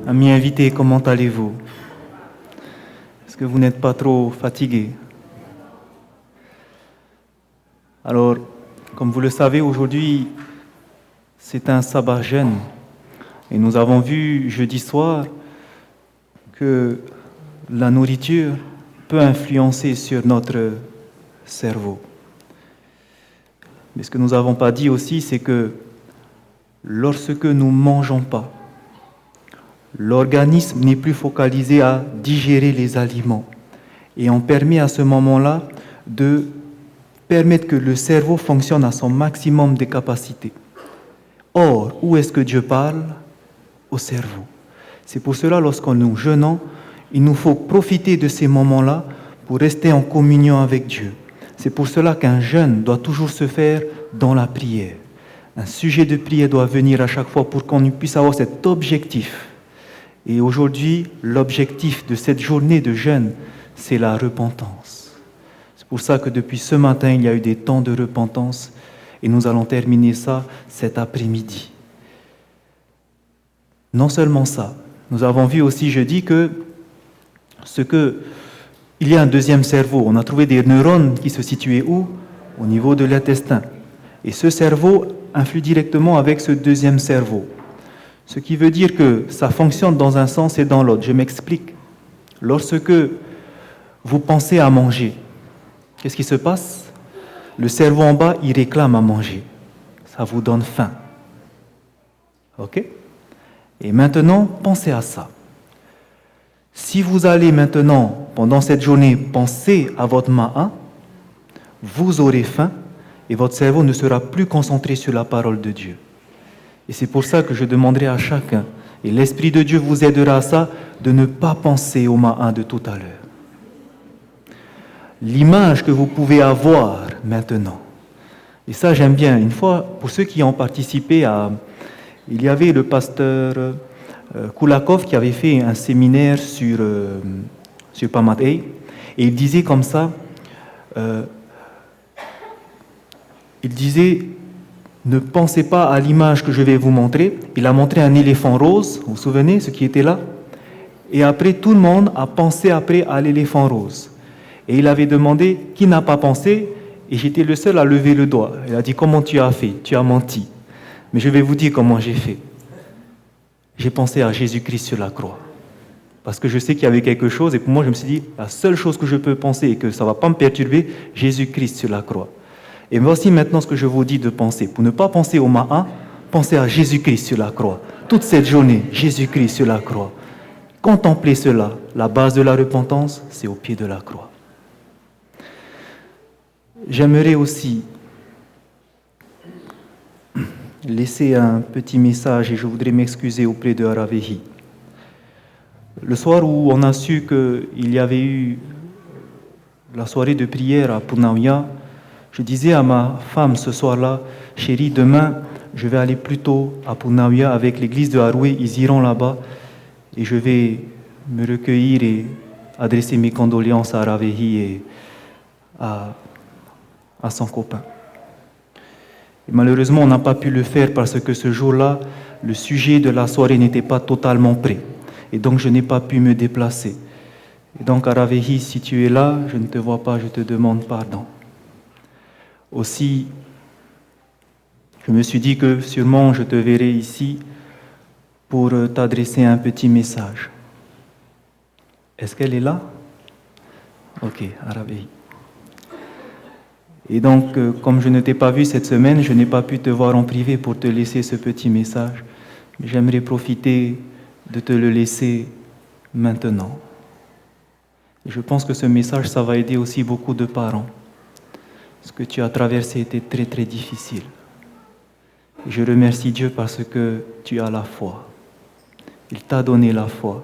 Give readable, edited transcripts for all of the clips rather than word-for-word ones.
Amis invités, comment allez-vous? Est-ce que vous n'êtes pas trop fatigués? Alors, comme vous le savez, aujourd'hui, c'est un sabbat jeûne. Et nous avons vu jeudi soir que la nourriture peut influencer sur notre cerveau. Mais ce que nous n'avons pas dit aussi, c'est que lorsque nous ne mangeons pas, l'organisme n'est plus focalisé à digérer les aliments. Et on permet à ce moment-là de permettre que le cerveau fonctionne à son maximum de capacités. Or, où est-ce que Dieu parle? Au cerveau. C'est pour cela, lorsqu'on nous jeûnons, il nous faut profiter de ces moments-là pour rester en communion avec Dieu. C'est pour cela qu'un jeûne doit toujours se faire dans la prière. Un sujet de prière doit venir à chaque fois pour qu'on puisse avoir cet objectif. Et aujourd'hui, l'objectif de cette journée de jeûne, c'est la repentance. C'est pour ça que depuis ce matin, il y a eu des temps de repentance et nous allons terminer ça cet après-midi. Non seulement ça, nous avons vu aussi jeudi il y a un deuxième cerveau. On a trouvé des neurones qui se situaient où? Au niveau de l'intestin. Et ce cerveau influe directement avec ce deuxième cerveau. Ce qui veut dire que ça fonctionne dans un sens et dans l'autre. Je m'explique. Lorsque vous pensez à manger, qu'est-ce qui se passe? Le cerveau en bas, il réclame à manger. Ça vous donne faim. OK? Et maintenant, pensez à ça. Si vous allez maintenant, pendant cette journée, penser à votre ma'a, vous aurez faim et votre cerveau ne sera plus concentré sur la parole de Dieu. Et c'est pour ça que je demanderai à chacun, et l'Esprit de Dieu vous aidera à ça, de ne pas penser au ma'a de tout à l'heure. L'image que vous pouvez avoir maintenant, et ça j'aime bien, une fois, pour ceux qui ont participé il y avait le pasteur Koulakov qui avait fait un séminaire sur Pamatei, et il disait comme ça, ne pensez pas à l'image que je vais vous montrer. Il a montré un éléphant rose, vous vous souvenez, ce qui était là? Et après, tout le monde a pensé après à l'éléphant rose. Et il avait demandé qui n'a pas pensé, et j'étais le seul à lever le doigt. Il a dit, comment tu as fait? Tu as menti. Mais je vais vous dire comment j'ai fait. J'ai pensé à Jésus-Christ sur la croix. Parce que je sais qu'il y avait quelque chose, et pour moi, je me suis dit, la seule chose que je peux penser et que ça ne va pas me perturber, Jésus-Christ sur la croix. Et voici maintenant ce que je vous dis de penser. Pour ne pas penser au ma'a, pensez à Jésus-Christ sur la croix. Toute cette journée, Jésus-Christ sur la croix. Contemplez cela. La base de la repentance, c'est au pied de la croix. J'aimerais aussi laisser un petit message et je voudrais m'excuser auprès de Aravehi. Le soir où on a su qu'il y avait eu la soirée de prière à Punauia, je disais à ma femme ce soir-là, chérie, demain, je vais aller plus tôt à Punauia avec l'église de Haroué, ils iront là-bas et je vais me recueillir et adresser mes condoléances à Aravehi et à son copain. Et malheureusement, on n'a pas pu le faire parce que ce jour-là, le sujet de la soirée n'était pas totalement prêt. Et donc, je n'ai pas pu me déplacer. Et donc, Aravehi, si tu es là, je ne te vois pas, je te demande pardon. Aussi, je me suis dit que sûrement je te verrai ici pour t'adresser un petit message. Est-ce qu'elle est là? Ok, Aravehi. Et donc, comme je ne t'ai pas vu cette semaine, je n'ai pas pu te voir en privé pour te laisser ce petit message. Mais j'aimerais profiter de te le laisser maintenant. Et je pense que ce message, ça va aider aussi beaucoup de parents. Ce que tu as traversé était très, très difficile. Et je remercie Dieu parce que tu as la foi. Il t'a donné la foi.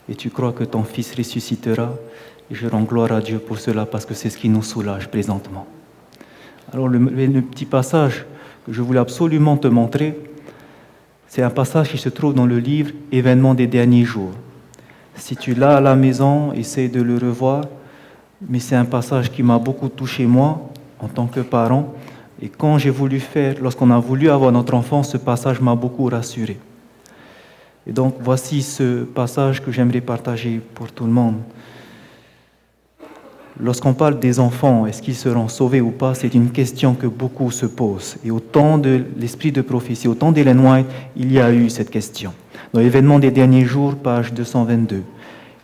Et tu crois que ton fils ressuscitera. Et je rends gloire à Dieu pour cela parce que c'est ce qui nous soulage présentement. Alors le petit passage que je voulais absolument te montrer, c'est un passage qui se trouve dans le livre « Événements des derniers jours ». Si tu l'as à la maison, essaie de le revoir. Mais c'est un passage qui m'a beaucoup touché moi, en tant que parent. Et lorsqu'on a voulu avoir notre enfant, ce passage m'a beaucoup rassuré. Et donc, voici ce passage que j'aimerais partager pour tout le monde. Lorsqu'on parle des enfants, est-ce qu'ils seront sauvés ou pas, c'est une question que beaucoup se posent. Et au temps de l'esprit de prophétie, au temps d'Ellen White, il y a eu cette question. Dans l'événement des derniers jours, page 222,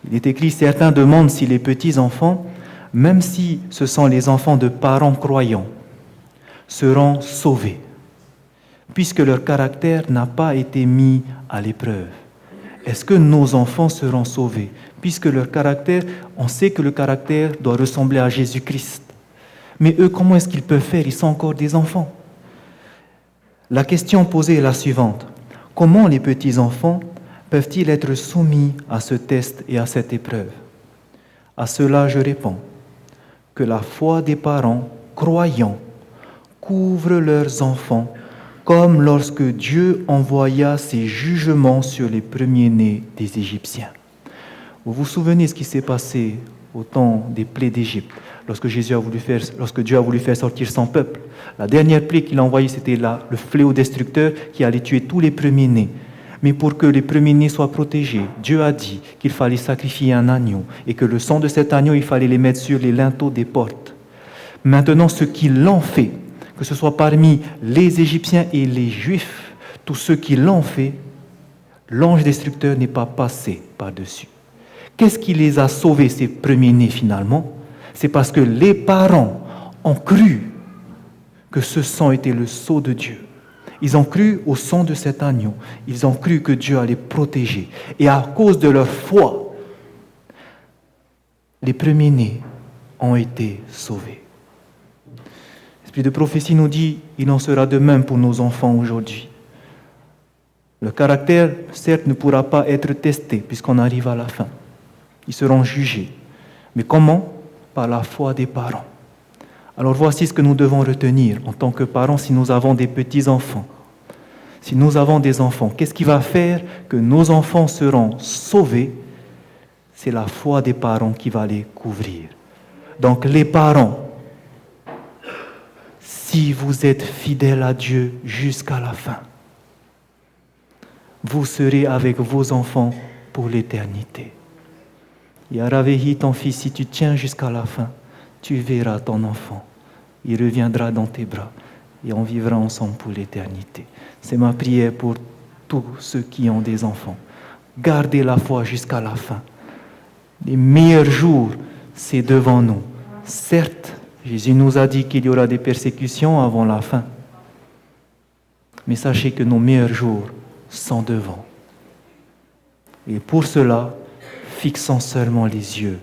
il est écrit « Certains demandent si les petits-enfants, même si ce sont les enfants de parents croyants, seront sauvés, puisque leur caractère n'a pas été mis à l'épreuve. Est-ce que nos enfants seront sauvés? Puisque leur caractère, on sait que le caractère doit ressembler à Jésus-Christ. Mais eux, comment est-ce qu'ils peuvent faire? Ils sont encore des enfants. La question posée est la suivante. Comment les petits-enfants peuvent-ils être soumis à ce test et à cette épreuve? À cela, je réponds que la foi des parents croyants couvre leurs enfants comme lorsque Dieu envoya ses jugements sur les premiers-nés des Égyptiens. Vous vous souvenez ce qui s'est passé au temps des plaies d'Égypte, lorsque Dieu a voulu faire sortir son peuple. La dernière plaie qu'il a envoyée, c'était le fléau destructeur qui allait tuer tous les premiers-nés. Mais pour que les premiers-nés soient protégés, Dieu a dit qu'il fallait sacrifier un agneau et que le sang de cet agneau, il fallait les mettre sur les linteaux des portes. Maintenant, ceux qui l'ont fait, que ce soit parmi les Égyptiens et les Juifs, tous ceux qui l'ont fait, l'ange destructeur n'est pas passé par-dessus. Qu'est-ce qui les a sauvés, ces premiers-nés, finalement? C'est parce que les parents ont cru que ce sang était le sceau de Dieu. Ils ont cru au sang de cet agneau. Ils ont cru que Dieu allait protéger. Et à cause de leur foi, les premiers-nés ont été sauvés. L'esprit de prophétie nous dit, il en sera de même pour nos enfants aujourd'hui. Le caractère, certes, ne pourra pas être testé puisqu'on arrive à la fin. Ils seront jugés. Mais comment? Par la foi des parents. Alors voici ce que nous devons retenir en tant que parents si nous avons des petits-enfants. Si nous avons des enfants, qu'est-ce qui va faire que nos enfants seront sauvés? C'est la foi des parents qui va les couvrir. Donc les parents, si vous êtes fidèles à Dieu jusqu'à la fin, vous serez avec vos enfants pour l'éternité. Yaravehi, ton fils, si tu tiens jusqu'à la fin, tu verras ton enfant. Il reviendra dans tes bras et on vivra ensemble pour l'éternité. C'est ma prière pour tous ceux qui ont des enfants. Gardez la foi jusqu'à la fin. Les meilleurs jours, c'est devant nous. Certes, Jésus nous a dit qu'il y aura des persécutions avant la fin. Mais sachez que nos meilleurs jours sont devant. Et pour cela, fixons seulement les yeux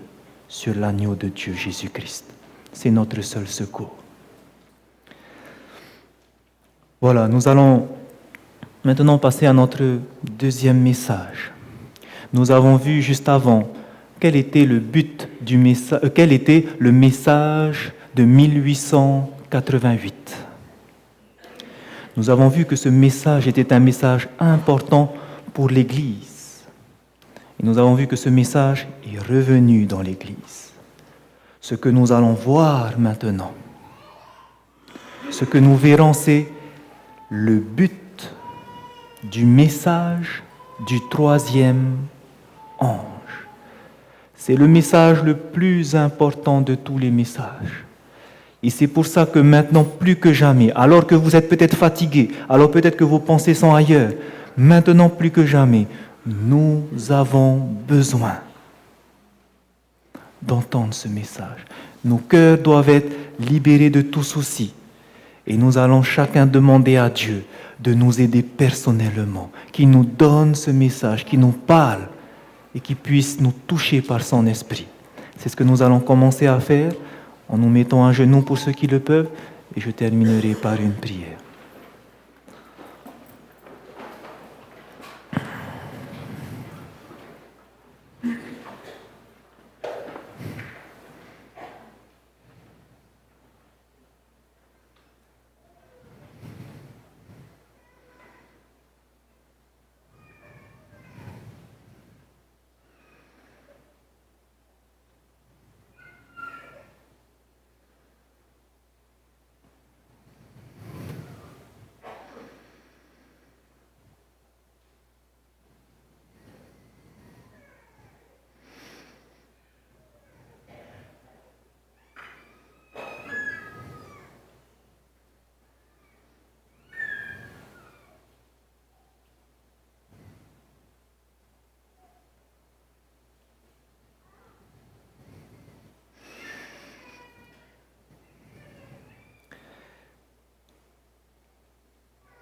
sur l'agneau de Dieu, Jésus-Christ. C'est notre seul secours. Voilà, nous allons maintenant passer à notre deuxième message. Nous avons vu juste avant quel était le but du message, quel était le message de 1888. Nous avons vu que ce message était un message important pour l'Église. Et nous avons vu que ce message est revenu dans l'Église. Ce que nous allons voir maintenant, ce que nous verrons, c'est le but du message du troisième ange. C'est le message le plus important de tous les messages. Et c'est pour ça que maintenant, plus que jamais, alors que vous êtes peut-être fatigués, alors peut-être que vos pensées sont ailleurs, maintenant plus que jamais, nous avons besoin d'entendre ce message. Nos cœurs doivent être libérés de tout souci. Et nous allons chacun demander à Dieu de nous aider personnellement, qu'il nous donne ce message, qu'il nous parle et qu'il puisse nous toucher par son esprit. C'est ce que nous allons commencer à faire en nous mettant à genoux pour ceux qui le peuvent et je terminerai par une prière.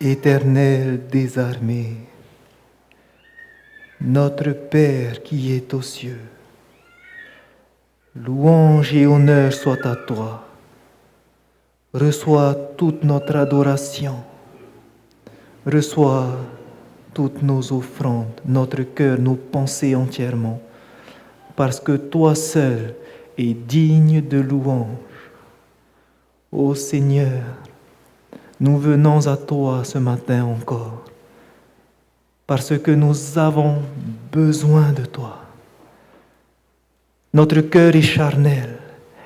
Éternel des armées, notre Père qui est aux cieux, louange et honneur soit à toi. Reçois toute notre adoration, reçois toutes nos offrandes, notre cœur, nos pensées entièrement, parce que toi seul es digne de louange. Ô Seigneur, nous venons à toi ce matin encore, parce que nous avons besoin de toi. Notre cœur est charnel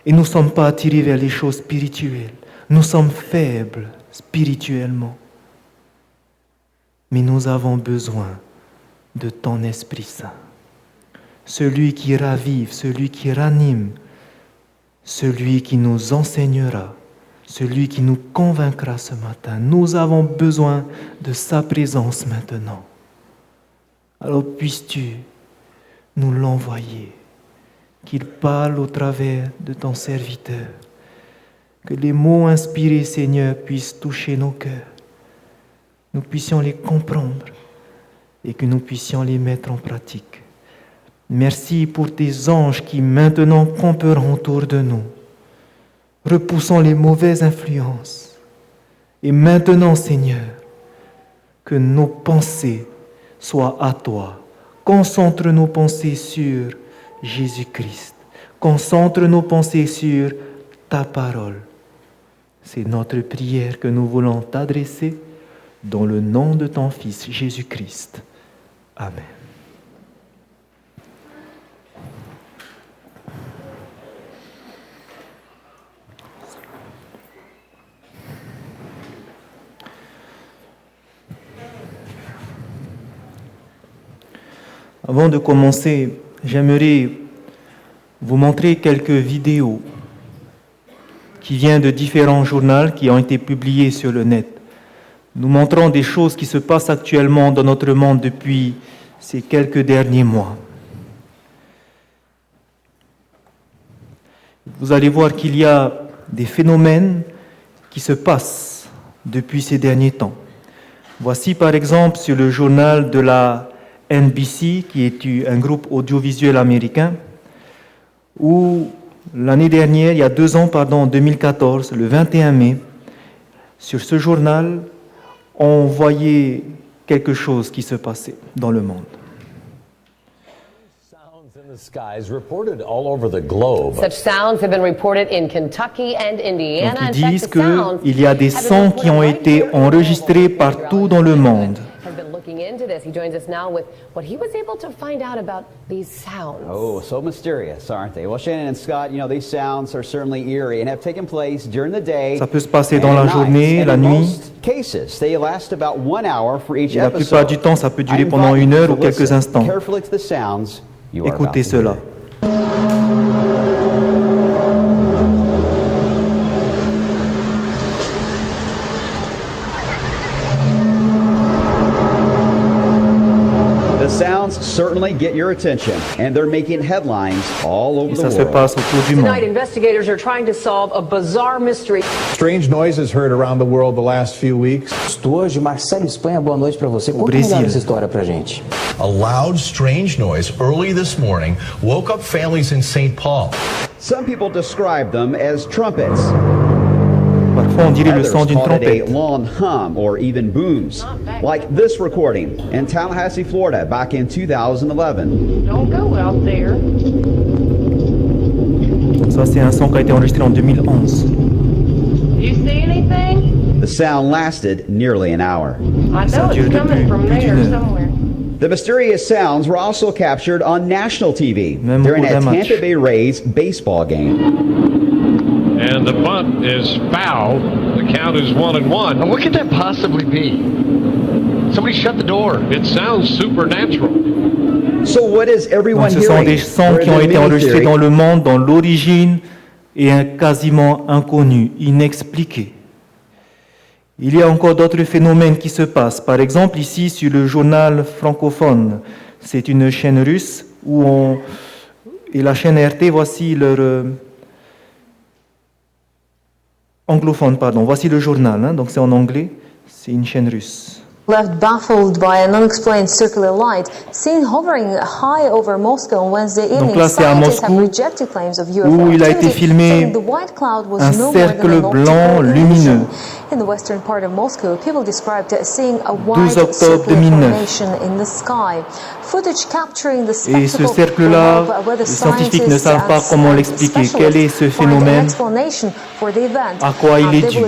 et nous ne sommes pas attirés vers les choses spirituelles. Nous sommes faibles spirituellement. Mais nous avons besoin de ton Esprit Saint. Celui qui ravive, celui qui ranime, celui qui nous enseignera, celui qui nous convaincra ce matin. Nous avons besoin de sa présence maintenant. Alors puisses-tu nous l'envoyer, qu'il parle au travers de ton serviteur, que les mots inspirés, Seigneur, puissent toucher nos cœurs, nous puissions les comprendre et que nous puissions les mettre en pratique. Merci pour tes anges qui maintenant camperont autour de nous. Repoussons les mauvaises influences. Et maintenant, Seigneur, que nos pensées soient à toi. Concentre nos pensées sur Jésus-Christ. Concentre nos pensées sur ta parole. C'est notre prière que nous voulons t'adresser dans le nom de ton Fils Jésus-Christ. Amen. Avant de commencer, j'aimerais vous montrer quelques vidéos qui viennent de différents journaux qui ont été publiés sur le net. Nous montrons des choses qui se passent actuellement dans notre monde depuis ces quelques derniers mois. Vous allez voir qu'il y a des phénomènes qui se passent depuis ces derniers temps. Voici par exemple sur le journal de la NBC, qui est un groupe audiovisuel américain, où l'année dernière, il y a 2 ans, en 2014, le 21 mai, sur ce journal, on voyait quelque chose qui se passait dans le monde. The skies reported all over the globe. Such sounds have been reported in Kentucky and Indiana. Donc, ils disent qu'il y a des sons qui ont été enregistrés partout dans le monde. He joins us now with what he was able to find out about these sounds. Oh, so mysterious, aren't they? Well, Shannon and Scott, you know, these sounds are certainly eerie and have taken place during the day. Ça peut se passer dans la journée, la nuit. In most cases, they last about 1 hour for each Et la plupart du temps, ça peut durer pendant 1 heure ou quelques instants. Carefully to the sounds you are Écoutez about to cela. hear. The sounds certainly get your attention, and they're making headlines all over Et the ça se world. passe autour du monde. Tonight, investigators are trying to solve a bizarre mystery. Strange noises heard around the world the last few weeks. Hoje, Marcelo Espanha, boa noite para você. Conta Brasil. melhor essa história pra gente. A loud, strange noise early this morning woke up families in St. Paul. Some people describe them as trumpets. Parfois, on dirait le Others son d'une call it a trompette. long hum or even booms, like this recording in Tallahassee, Florida, back in 2011. Don't go out there. Ça, c'est un son qui a été enregistré en 2011. Do you see anything? The sound lasted nearly an hour. I Ça know dure it's coming depuis from plus d'une there heure. somewhere. The mysterious sounds were also captured on national TV Même au during cours a d'un match. Tampa Bay Rays baseball game. And the bunt is foul. The count is 1-1. Now, what could that possibly be? Somebody shut the door. It sounds supernatural. So what is everyone Donc, ce sont hearing? des sons Or is qui ont there été many enregistrés theories? dans le monde, dont l'origine est quasiment inconnue, inexpliquée. Il y a encore d'autres phénomènes qui se passent. Par exemple, ici, sur le journal francophone, c'est une chaîne russe et la chaîne RT, voici leur anglophone, pardon. Voici le journal, donc c'est en anglais. C'est une chaîne russe. Left baffled by an unexplained circular light seen hovering high over Moscow on Wednesday evening. Donc là, c'est à Scientists have Moscou rejected claims of UFO où il a été activity, filmé saying the white cloud was un no more cercle than an optical blanc lumineux. illusion. In the western part of Moscow, people described seeing a 12 wide octobre circular 2009. formation in the sky. Footage capturing the Et ce spectacle cercle-là, will help, les scientifiques ne savent pas comment l'expliquer. Quel est ce phénomène? À quoi il est dû? Et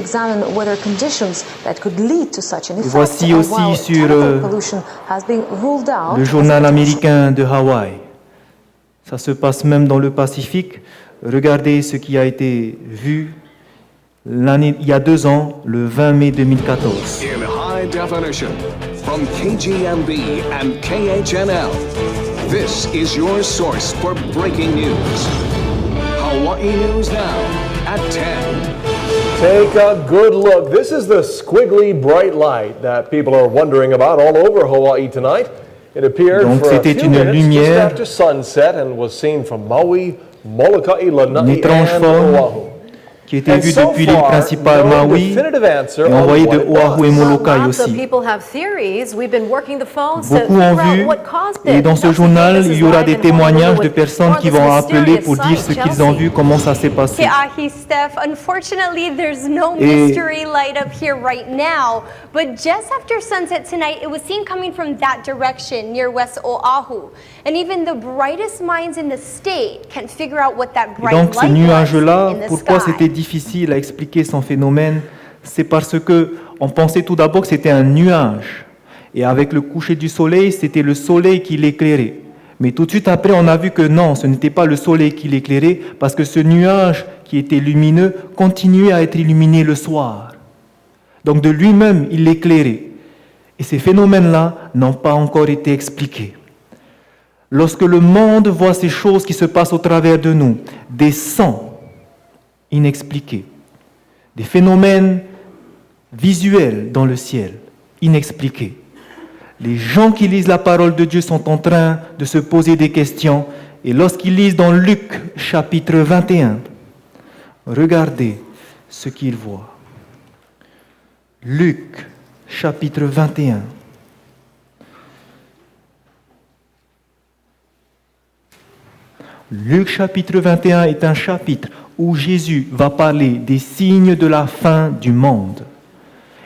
voici aussi sur le journal américain de Hawaï. Ça se passe même dans le Pacifique. Regardez ce qui a été vu il y a 2 ans, le 20 mai 2014. In high definition, from KGMB and KHNL, this is your source for breaking news. Hawaii News Now at 10. Take a good look. This is the squiggly bright light that people are wondering about all over Hawaii tonight. It appeared Donc for a c'était few une minutes lumière, just after sunset and was seen from Maui, Molokai, Lanai, étrange and forme, Oahu. qui était vue depuis l'île principale Maui et envoyée de Oahu et Molokai aussi. Beaucoup ont vu, et dans ce journal, il y aura des témoignages de personnes qui vont appeler pour dire ce qu'ils ont vu, comment ça s'est passé. Unfortunately, there's no mystery light up here right now, but just after sunset tonight, it was seen coming from that direction near West Oahu. And even the brightest minds in the state can't figure out what that bright Donc ce light was nuage-là, in the pourquoi sky. c'était difficile à expliquer son phénomène? C'est parce que on pensait tout d'abord que c'était un nuage. Et avec le coucher du soleil, c'était le soleil qui l'éclairait. Mais tout de suite après, on a vu que non, ce n'était pas le soleil qui l'éclairait, parce que ce nuage qui était lumineux continuait à être illuminé le soir. Donc de lui-même, il l'éclairait. Et ces phénomènes-là n'ont pas encore été expliqués. Lorsque le monde voit ces choses qui se passent au travers de nous, des sons inexpliqués, des phénomènes visuels dans le ciel, inexpliqués, les gens qui lisent la parole de Dieu sont en train de se poser des questions. Et lorsqu'ils lisent dans Luc chapitre 21, regardez ce qu'ils voient. Luc chapitre 21. Luc chapitre 21 est un chapitre où Jésus va parler des signes de la fin du monde.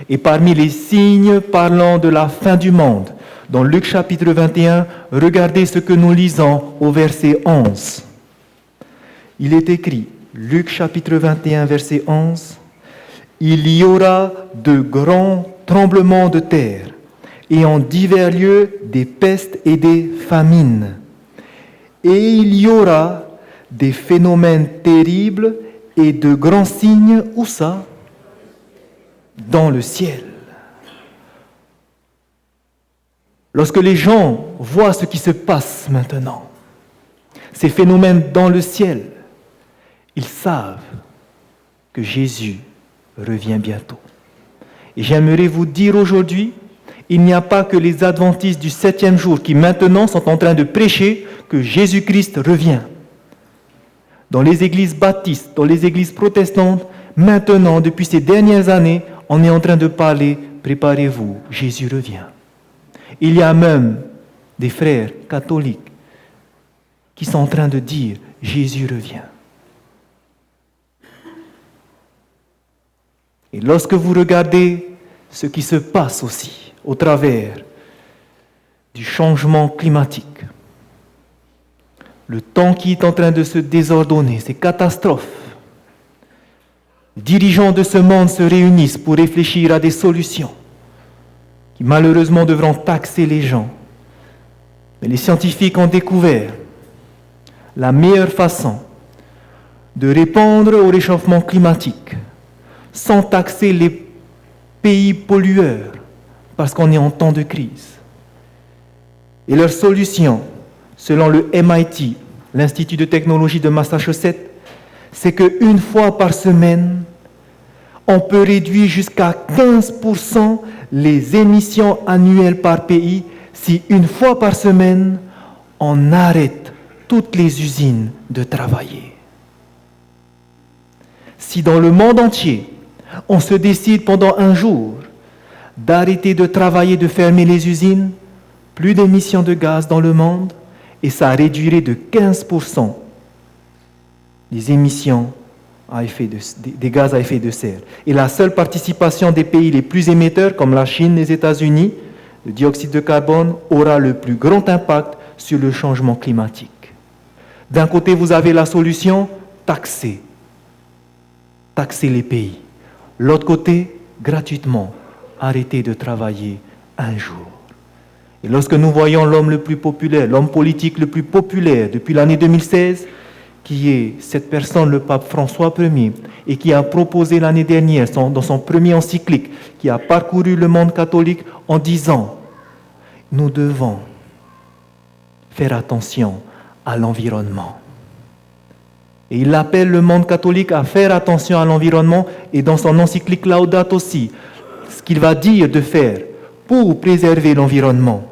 Et parmi les signes parlant de la fin du monde, dans Luc chapitre 21, regardez ce que nous lisons au verset 11. Il est écrit, Luc chapitre 21, verset 11, « Il y aura de grands tremblements de terre, et en divers lieux des pestes et des famines. Et il y aura des phénomènes terribles et de grands signes, où ça? Dans le ciel. » Lorsque les gens voient ce qui se passe maintenant, ces phénomènes dans le ciel, ils savent que Jésus revient bientôt. Et j'aimerais vous dire aujourd'hui, il n'y a pas que les adventistes du 7e jour qui maintenant sont en train de prêcher que Jésus-Christ revient. Dans les églises baptistes, dans les églises protestantes, maintenant, depuis ces dernières années, on est en train de parler, préparez-vous, Jésus revient. Il y a même des frères catholiques qui sont en train de dire, Jésus revient. Et lorsque vous regardez ce qui se passe aussi au travers du changement climatique, le temps qui est en train de se désordonner, ces catastrophes, les dirigeants de ce monde se réunissent pour réfléchir à des solutions qui malheureusement devront taxer les gens. Mais les scientifiques ont découvert la meilleure façon de répondre au réchauffement climatique sans taxer les pays pollueurs, parce qu'on est en temps de crise. Et leur solution, selon le MIT, l'Institut de technologie de Massachusetts, c'est qu'une fois par semaine, on peut réduire jusqu'à 15% les émissions annuelles par pays si une fois par semaine, on arrête toutes les usines de travailler. Si dans le monde entier, on se décide pendant un jour d'arrêter de travailler, de fermer les usines, plus d'émissions de gaz dans le monde, et ça réduirait de 15% les émissions des gaz à effet de serre. Et la seule participation des pays les plus émetteurs, comme la Chine, les États-Unis, le dioxyde de carbone aura le plus grand impact sur le changement climatique. D'un côté, vous avez la solution, taxer les pays. L'autre côté, gratuitement, arrêter de travailler un jour. Et lorsque nous voyons l'homme le plus populaire, l'homme politique le plus populaire depuis l'année 2016, qui est cette personne, le pape François Ier, et qui a proposé l'année dernière, dans son premier encyclique, qui a parcouru le monde catholique en disant « Nous devons faire attention à l'environnement ». Et il appelle le monde catholique à faire attention à l'environnement, et dans son encyclique Laudato aussi, ce qu'il va dire de faire pour préserver l'environnement.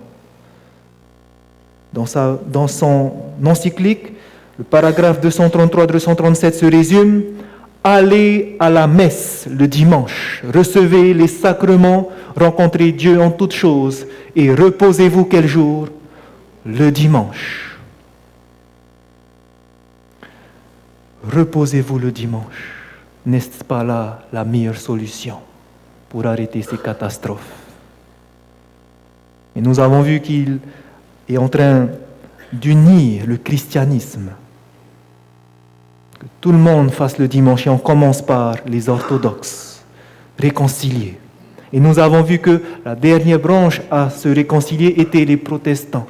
Dans son encyclique, le paragraphe 233-237 se résume « Allez à la messe le dimanche, recevez les sacrements, rencontrez Dieu en toutes choses et reposez-vous quel jour ? Le dimanche. Reposez-vous le dimanche. N'est-ce pas là la meilleure solution pour arrêter ces catastrophes ? Et nous avons vu qu'il est en train d'unir le christianisme. Que tout le monde fasse le dimanche, et on commence par les orthodoxes, réconciliés. Et nous avons vu que la dernière branche à se réconcilier était les protestants.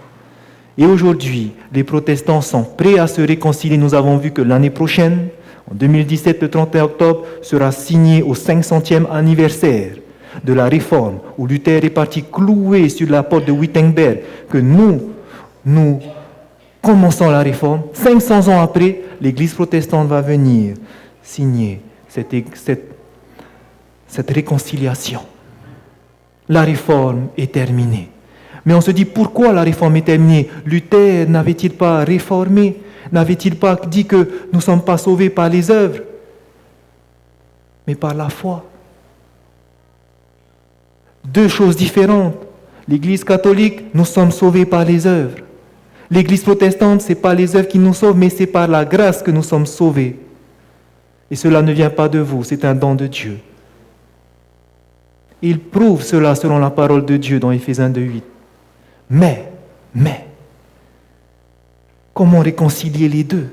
Et aujourd'hui, les protestants sont prêts à se réconcilier. Nous avons vu que l'année prochaine, en 2017, le 31 octobre, sera signé au 500e anniversaire de la Réforme, où Luther est parti clouer sur la porte de Wittenberg, que nous commençons la Réforme. 500 ans après, l'Église protestante va venir signer cette réconciliation. La Réforme est terminée. Mais on se dit, pourquoi la Réforme est terminée ? Luther n'avait-il pas réformé ? N'avait-il pas dit que nous ne sommes pas sauvés par les œuvres, mais par la foi ? Deux choses différentes. L'Église catholique, nous sommes sauvés par les œuvres. L'Église protestante, ce n'est pas les œuvres qui nous sauvent, mais c'est par la grâce que nous sommes sauvés. Et cela ne vient pas de vous, c'est un don de Dieu. Il prouve cela selon la parole de Dieu dans Éphésiens 2:8. Mais, comment réconcilier les deux ?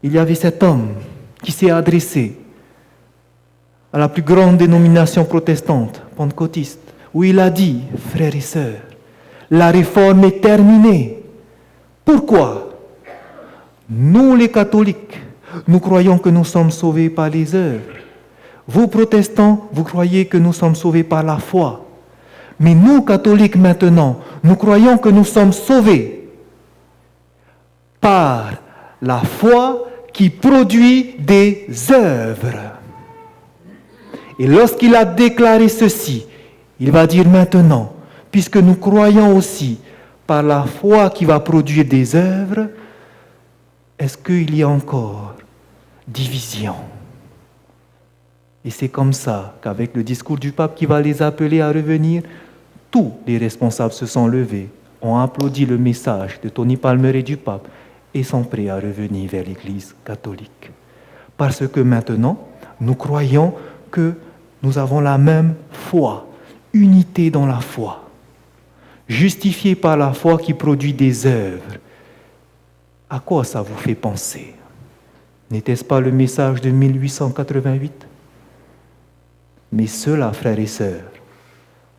Il y avait cet homme qui s'est adressé à la plus grande dénomination protestante, pentecôtiste, où il a dit, frères et sœurs, la réforme est terminée. Pourquoi ? Nous les catholiques, nous croyons que nous sommes sauvés par les œuvres. Vous protestants, vous croyez que nous sommes sauvés par la foi. Mais nous catholiques maintenant, nous croyons que nous sommes sauvés par la foi qui produit des œuvres. Et lorsqu'il a déclaré ceci, il va dire maintenant, puisque nous croyons aussi par la foi qui va produire des œuvres, est-ce qu'il y a encore division ? Et c'est comme ça qu'avec le discours du pape qui va les appeler à revenir, tous les responsables se sont levés, ont applaudi le message de Tony Palmer et du pape et sont prêts à revenir vers l'Église catholique. Parce que maintenant, nous croyons que nous avons la même foi, unité dans la foi, justifiés par la foi qui produit des œuvres. À quoi ça vous fait penser ? N'était-ce pas le message de 1888 ? Mais cela, frères et sœurs,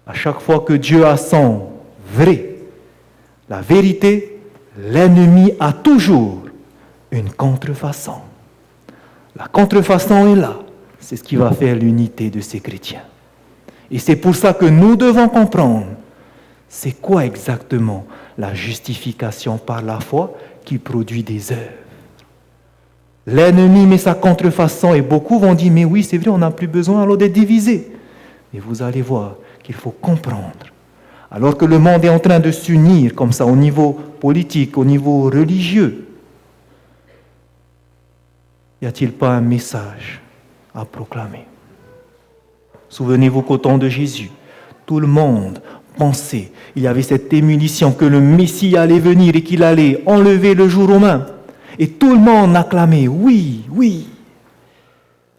à chaque fois que Dieu a son vrai, la vérité, l'ennemi a toujours une contrefaçon. La contrefaçon est là. C'est ce qui va faire l'unité de ces chrétiens. Et c'est pour ça que nous devons comprendre c'est quoi exactement la justification par la foi qui produit des œuvres. L'ennemi met sa contrefaçon et beaucoup vont dire, mais oui, c'est vrai, on n'a plus besoin alors d'être divisé. Mais vous allez voir qu'il faut comprendre. Alors que le monde est en train de s'unir comme ça au niveau politique, au niveau religieux, y a-t-il pas un message à proclamer ? Souvenez-vous qu'au temps de Jésus, Tout le monde pensait, il y avait cette émulsion que le Messie allait venir et qu'il allait enlever le joug romain. Et tout le monde acclamait, oui, oui,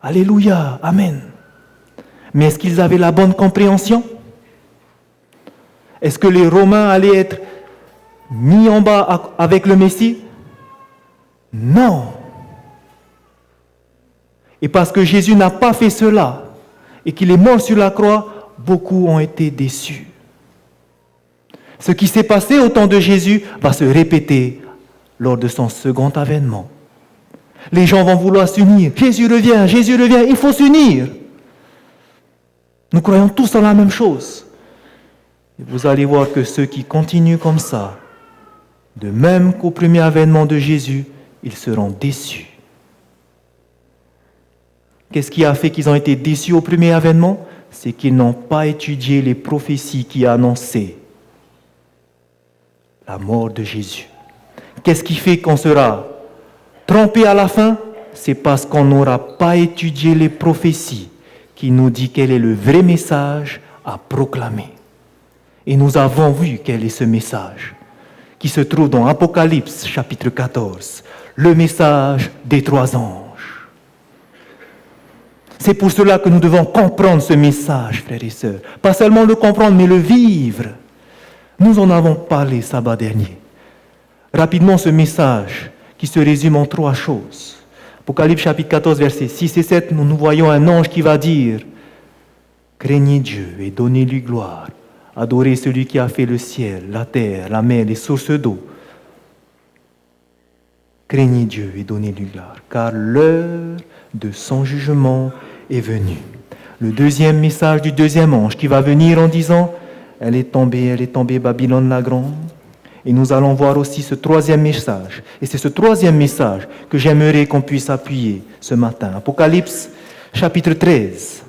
alléluia, amen. Mais est-ce qu'ils avaient la bonne compréhension? Est-ce que les Romains allaient être mis en bas avec le Messie? Non. Et parce que Jésus n'a pas fait cela et qu'il est mort sur la croix, beaucoup ont été déçus. Ce qui s'est passé au temps de Jésus va se répéter lors de son second avènement. Les gens vont vouloir s'unir. Jésus revient, il faut s'unir. Nous croyons tous en la même chose. Et vous allez voir que ceux qui continuent comme ça, de même qu'au premier avènement de Jésus, ils seront déçus. Qu'est-ce qui a fait qu'ils ont été déçus au premier avènement? C'est qu'ils n'ont pas étudié les prophéties qui annonçaient la mort de Jésus. Qu'est-ce qui fait qu'on sera trompé à la fin? C'est parce qu'on n'aura pas étudié les prophéties qui nous disent quel est le vrai message à proclamer. Et nous avons vu quel est ce message qui se trouve dans Apocalypse chapitre 14, le message des 3 anges. C'est pour cela que nous devons comprendre ce message, frères et sœurs. Pas seulement le comprendre, mais le vivre. Nous en avons parlé sabbat dernier. Rapidement, ce message qui se résume en 3 choses. Apocalypse chapitre 14, versets 6 et 7, nous voyons un ange qui va dire « Craignez Dieu et donnez-lui gloire. Adorez celui qui a fait le ciel, la terre, la mer, les sources d'eau. Craignez Dieu et donnez-lui gloire, car l'heure de son jugement est venue. » Le deuxième message du deuxième ange qui va venir en disant « Elle est tombée, Babylone la grande. » Et nous allons voir aussi ce troisième message. Et c'est ce troisième message que j'aimerais qu'on puisse appuyer ce matin. Apocalypse chapitre 13.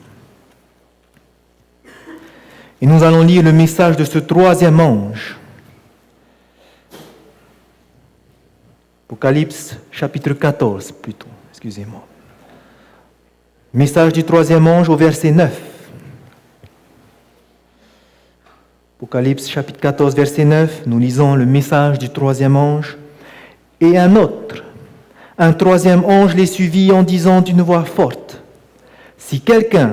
Et nous allons lire le message de ce troisième ange. Apocalypse chapitre 14 plutôt, excusez-moi. Message du troisième ange au verset 9. Apocalypse chapitre 14 verset 9, nous lisons le message du troisième ange. Et un troisième ange les suivit en disant d'une voix forte, « Si quelqu'un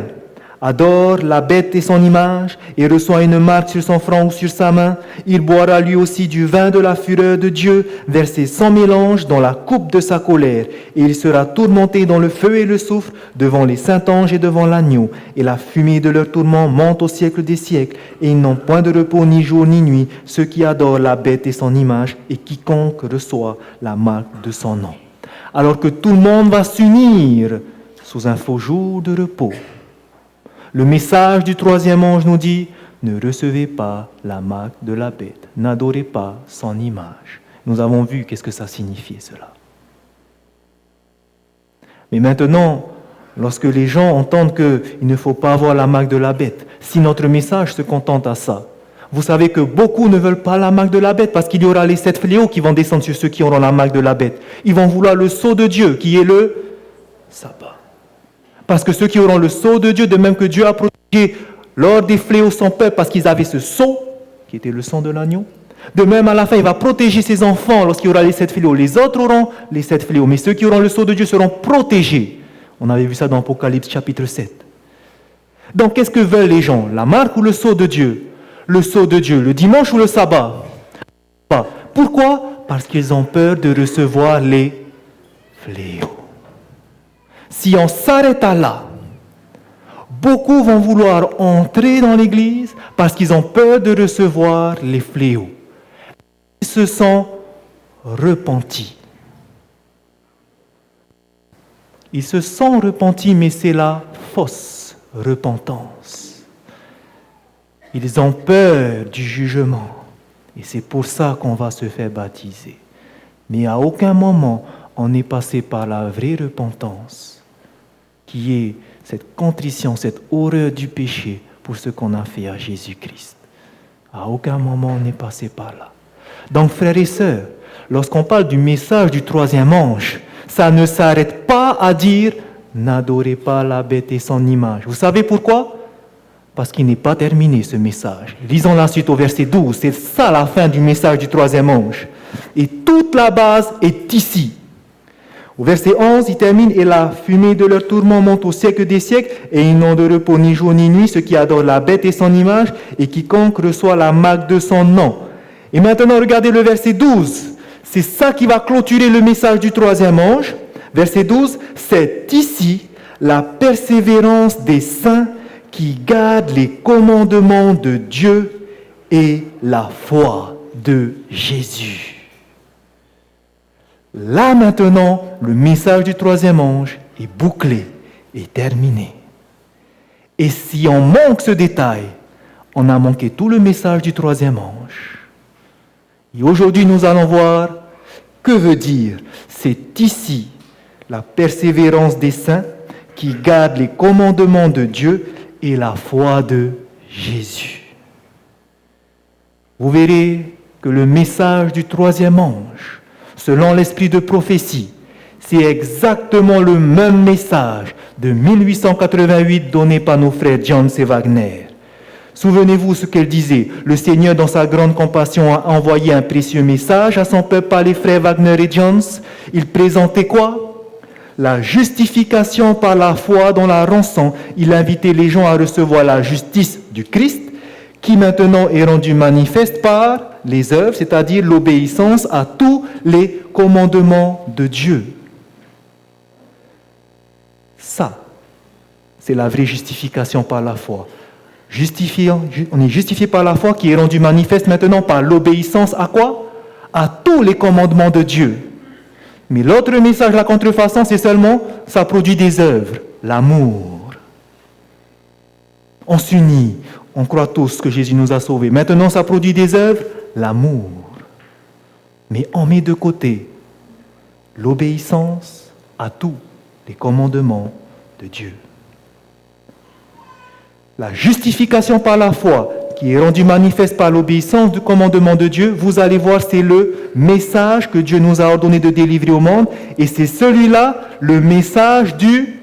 adore la bête et son image et reçoit une marque sur son front ou sur sa main, il boira lui aussi du vin de la fureur de Dieu, versé sans mélange dans la coupe de sa colère, et il sera tourmenté dans le feu et le soufre devant les saints anges et devant l'agneau, et la fumée de leur tourment monte au siècle des siècles, et ils n'ont point de repos ni jour ni nuit, ceux qui adorent la bête et son image, et quiconque reçoit la marque de son nom. » Alors que tout le monde va s'unir sous un faux jour de repos, le message du troisième ange nous dit « Ne recevez pas la marque de la bête, n'adorez pas son image. » Nous avons vu qu'est-ce que ça signifiait cela. Mais maintenant, lorsque les gens entendent qu'il ne faut pas avoir la marque de la bête, si notre message se contente à ça, vous savez que beaucoup ne veulent pas la marque de la bête parce qu'il y aura les 7 fléaux qui vont descendre sur ceux qui auront la marque de la bête. Ils vont vouloir le sceau de Dieu qui est le sabbat. Parce que ceux qui auront le sceau de Dieu, de même que Dieu a protégé lors des fléaux son peuple parce qu'ils avaient ce sceau, qui était le sang de l'agneau, de même à la fin, il va protéger ses enfants lorsqu'il y aura les 7 fléaux. Les autres auront les 7 fléaux, mais ceux qui auront le sceau de Dieu seront protégés. On avait vu ça dans Apocalypse chapitre 7. Donc qu'est-ce que veulent les gens? La marque ou le sceau de Dieu? Le sceau de Dieu, le dimanche ou le sabbat? Pourquoi? Parce qu'ils ont peur de recevoir les fléaux. Si on s'arrête à là, beaucoup vont vouloir entrer dans l'Église parce qu'ils ont peur de recevoir les fléaux. Ils se sont repentis. Ils se sont repentis, mais c'est la fausse repentance. Ils ont peur du jugement. Et c'est pour ça qu'on va se faire baptiser. Mais à aucun moment, on n'est passé par la vraie repentance, qui est cette contrition, cette horreur du péché pour ce qu'on a fait à Jésus-Christ. À aucun moment on n'est passé par là. Donc frères et sœurs, lorsqu'on parle du message du troisième ange, ça ne s'arrête pas à dire « n'adorez pas la bête et son image ». Vous savez pourquoi? parce qu'il n'est pas terminé ce message. Lisons la suite au verset 12. C'est ça la fin du message du troisième ange. Et toute la base est ici. Au verset 11, il termine « Et la fumée de leur tourment monte au siècle des siècles, et ils n'ont de repos ni jour ni nuit, ceux qui adorent la bête et son image, et quiconque reçoit la marque de son nom. » Et maintenant, regardez le verset 12. C'est ça qui va clôturer le message du troisième ange. Verset 12, « C'est ici la persévérance des saints qui gardent les commandements de Dieu et la foi de Jésus. » Là maintenant, le message du troisième ange est bouclé et terminé. Et si on manque ce détail, on a manqué tout le message du troisième ange. Et aujourd'hui, nous allons voir que veut dire « C'est ici la persévérance des saints qui gardent les commandements de Dieu et la foi de Jésus. » Vous verrez que le message du troisième ange, selon l'esprit de prophétie, c'est exactement le même message de 1888 donné par nos frères Jones et Wagner. Souvenez-vous ce qu'elle disait. Le Seigneur, dans sa grande compassion, a envoyé un précieux message à son peuple par les frères Wagner et Jones. Il présentait quoi? La justification par la foi dans la rançon. Il invitait les gens à recevoir la justice du Christ, qui maintenant est rendue manifeste par les œuvres, c'est-à-dire l'obéissance à tous les commandements de Dieu. Ça, c'est la vraie justification par la foi. On est justifié par la foi qui est rendue manifeste maintenant par l'obéissance à quoi? À tous les commandements de Dieu. Mais l'autre message, la contrefaçon, c'est seulement, ça produit des œuvres, l'amour. On s'unit, on croit tous que Jésus nous a sauvés. Maintenant, ça produit des œuvres, l'amour. Mais on met de côté l'obéissance à tous les commandements de Dieu. La justification par la foi, qui est rendue manifeste par l'obéissance du commandement de Dieu, vous allez voir, c'est le message que Dieu nous a ordonné de délivrer au monde, et c'est celui-là, le message du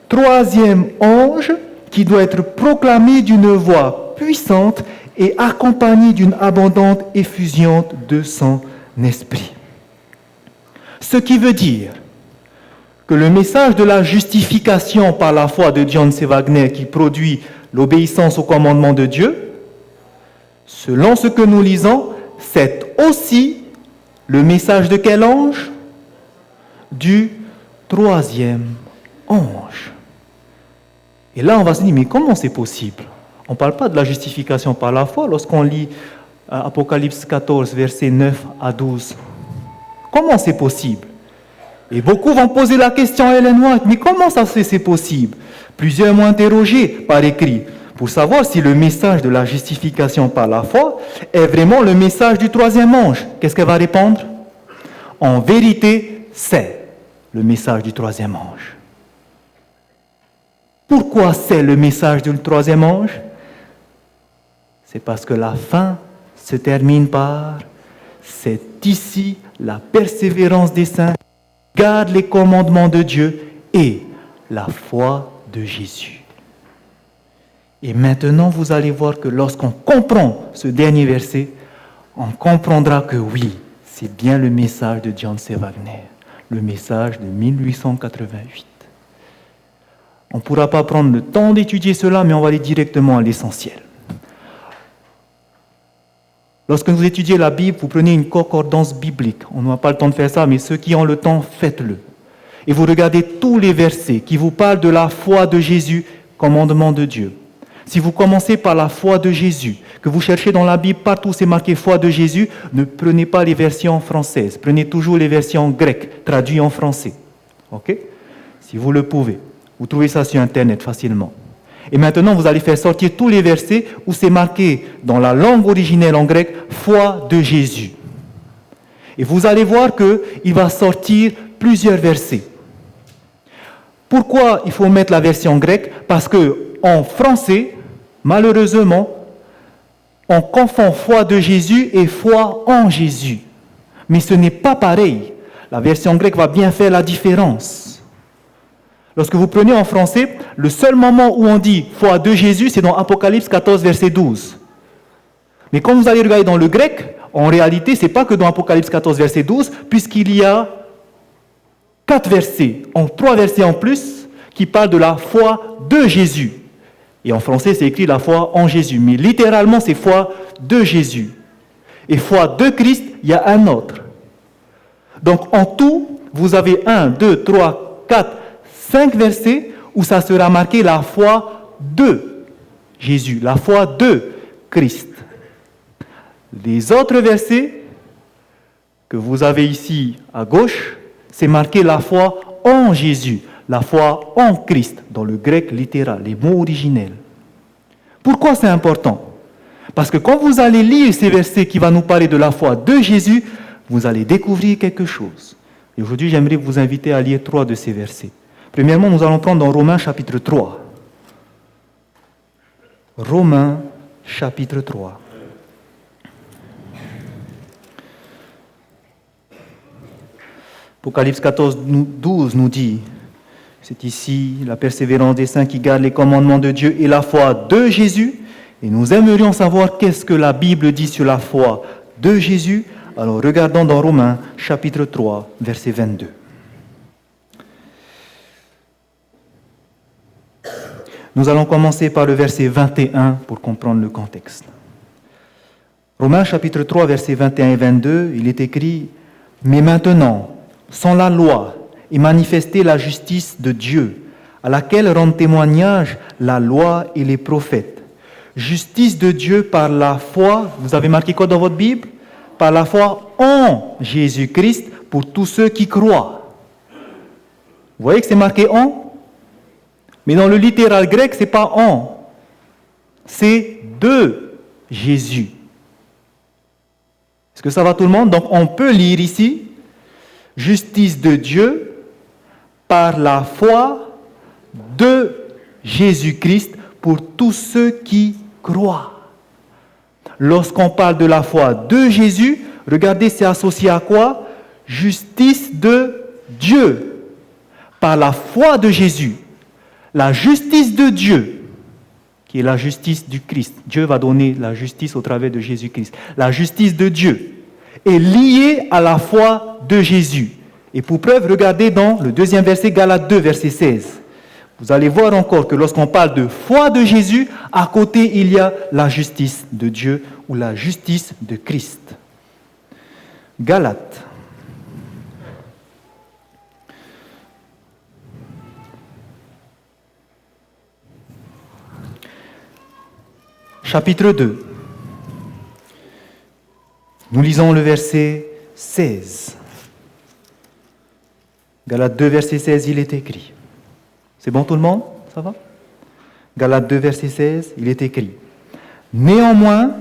troisième ange, qui doit être proclamé d'une voix puissante et accompagné d'une abondante effusion de son esprit. Ce qui veut dire que le message de la justification par la foi de Jones et Wagner, qui produit l'obéissance au commandement de Dieu, selon ce que nous lisons, c'est aussi le message de quel ange? Du troisième ange. Et là, on va se dire, mais comment c'est possible? On ne parle pas de la justification par la foi lorsqu'on lit Apocalypse 14, versets 9 à 12. Comment c'est possible? Et beaucoup vont poser la question à Ellen White, mais comment ça c'est possible? Plusieurs m'ont interrogé par écrit pour savoir si le message de la justification par la foi est vraiment le message du troisième ange. Qu'est-ce qu'elle va répondre? En vérité, c'est le message du troisième ange. Pourquoi c'est le message du troisième ange? C'est parce que la fin se termine par « C'est ici la persévérance des saints, garde les commandements de Dieu et la foi de Jésus. » Et maintenant, vous allez voir que lorsqu'on comprend ce dernier verset, on comprendra que oui, c'est bien le message de Jones et Wagner, le message de 1888. On ne pourra pas prendre le temps d'étudier cela, mais on va aller directement à l'essentiel. Lorsque vous étudiez la Bible, vous prenez une concordance biblique. On n'a pas le temps de faire ça, mais ceux qui ont le temps, faites-le. Et vous regardez tous les versets qui vous parlent de la foi de Jésus, commandement de Dieu. Si vous commencez par la foi de Jésus, que vous cherchez dans la Bible, partout c'est marqué foi de Jésus, ne prenez pas les versions françaises. Prenez toujours les versions grecques, traduites en français. OK? Si vous le pouvez. Vous trouvez ça sur Internet facilement. Et maintenant, vous allez faire sortir tous les versets où c'est marqué dans la langue originelle en grec, foi de Jésus. Et vous allez voir qu'il va sortir plusieurs versets. Pourquoi il faut mettre la version grecque? Parce qu'en français, malheureusement, on confond foi de Jésus et foi en Jésus. Mais ce n'est pas pareil. La version grecque va bien faire la différence. Lorsque vous prenez en français, le seul moment où on dit « foi de Jésus », c'est dans Apocalypse 14, verset 12. Mais quand vous allez regarder dans le grec, en réalité, ce n'est pas que dans Apocalypse 14, verset 12, puisqu'il y a 3 versets en plus, qui parlent de la foi de Jésus. Et en français, c'est écrit la foi en Jésus. Mais littéralement, c'est foi de Jésus. Et foi de Christ, il y a un autre. Donc en tout, vous avez 1, 2, 3, 4, 5 versets où ça sera marqué la foi de Jésus, la foi de Christ. Les autres versets que vous avez ici à gauche, c'est marqué la foi en Jésus, la foi en Christ, dans le grec littéral, les mots originels. Pourquoi c'est important? Parce que quand vous allez lire ces versets qui vont nous parler de la foi de Jésus, vous allez découvrir quelque chose. Et aujourd'hui, j'aimerais vous inviter à lire 3 de ces versets. Premièrement, nous allons prendre dans Romains chapitre 3. Romains chapitre 3. Apocalypse 14, 12 nous dit, c'est ici la persévérance des saints qui gardent les commandements de Dieu et la foi de Jésus. Et nous aimerions savoir qu'est-ce que la Bible dit sur la foi de Jésus. Alors regardons dans Romains chapitre 3, verset 22. Nous allons commencer par le verset 21 pour comprendre le contexte. Romains chapitre 3, verset 21 et 22, il est écrit « Mais maintenant, sans la loi, est manifestée la justice de Dieu, à laquelle rendent témoignage la loi et les prophètes. Justice de Dieu par la foi, vous avez marqué quoi dans votre Bible? Par la foi en Jésus-Christ pour tous ceux qui croient. » Vous voyez que c'est marqué « en ». Mais dans le littéral grec, ce n'est pas « en », c'est « de Jésus ». Est-ce que ça va tout le monde? Donc on peut lire ici « Justice de Dieu par la foi de Jésus-Christ pour tous ceux qui croient. » Lorsqu'on parle de la foi de Jésus, regardez, c'est associé à quoi? Justice de Dieu par la foi de Jésus. La justice de Dieu, qui est la justice du Christ. Dieu va donner la justice au travers de Jésus-Christ. La justice de Dieu est liée à la foi de Jésus. Et pour preuve, regardez dans le 2e verset, Galates 2, verset 16. Vous allez voir encore que lorsqu'on parle de foi de Jésus, à côté, il y a la justice de Dieu ou la justice de Christ. Galates. Chapitre 2. Nous lisons le verset 16. Galates 2, verset 16, il est écrit. C'est bon tout le monde? Ça va? Galates 2, verset 16, il est écrit. Néanmoins,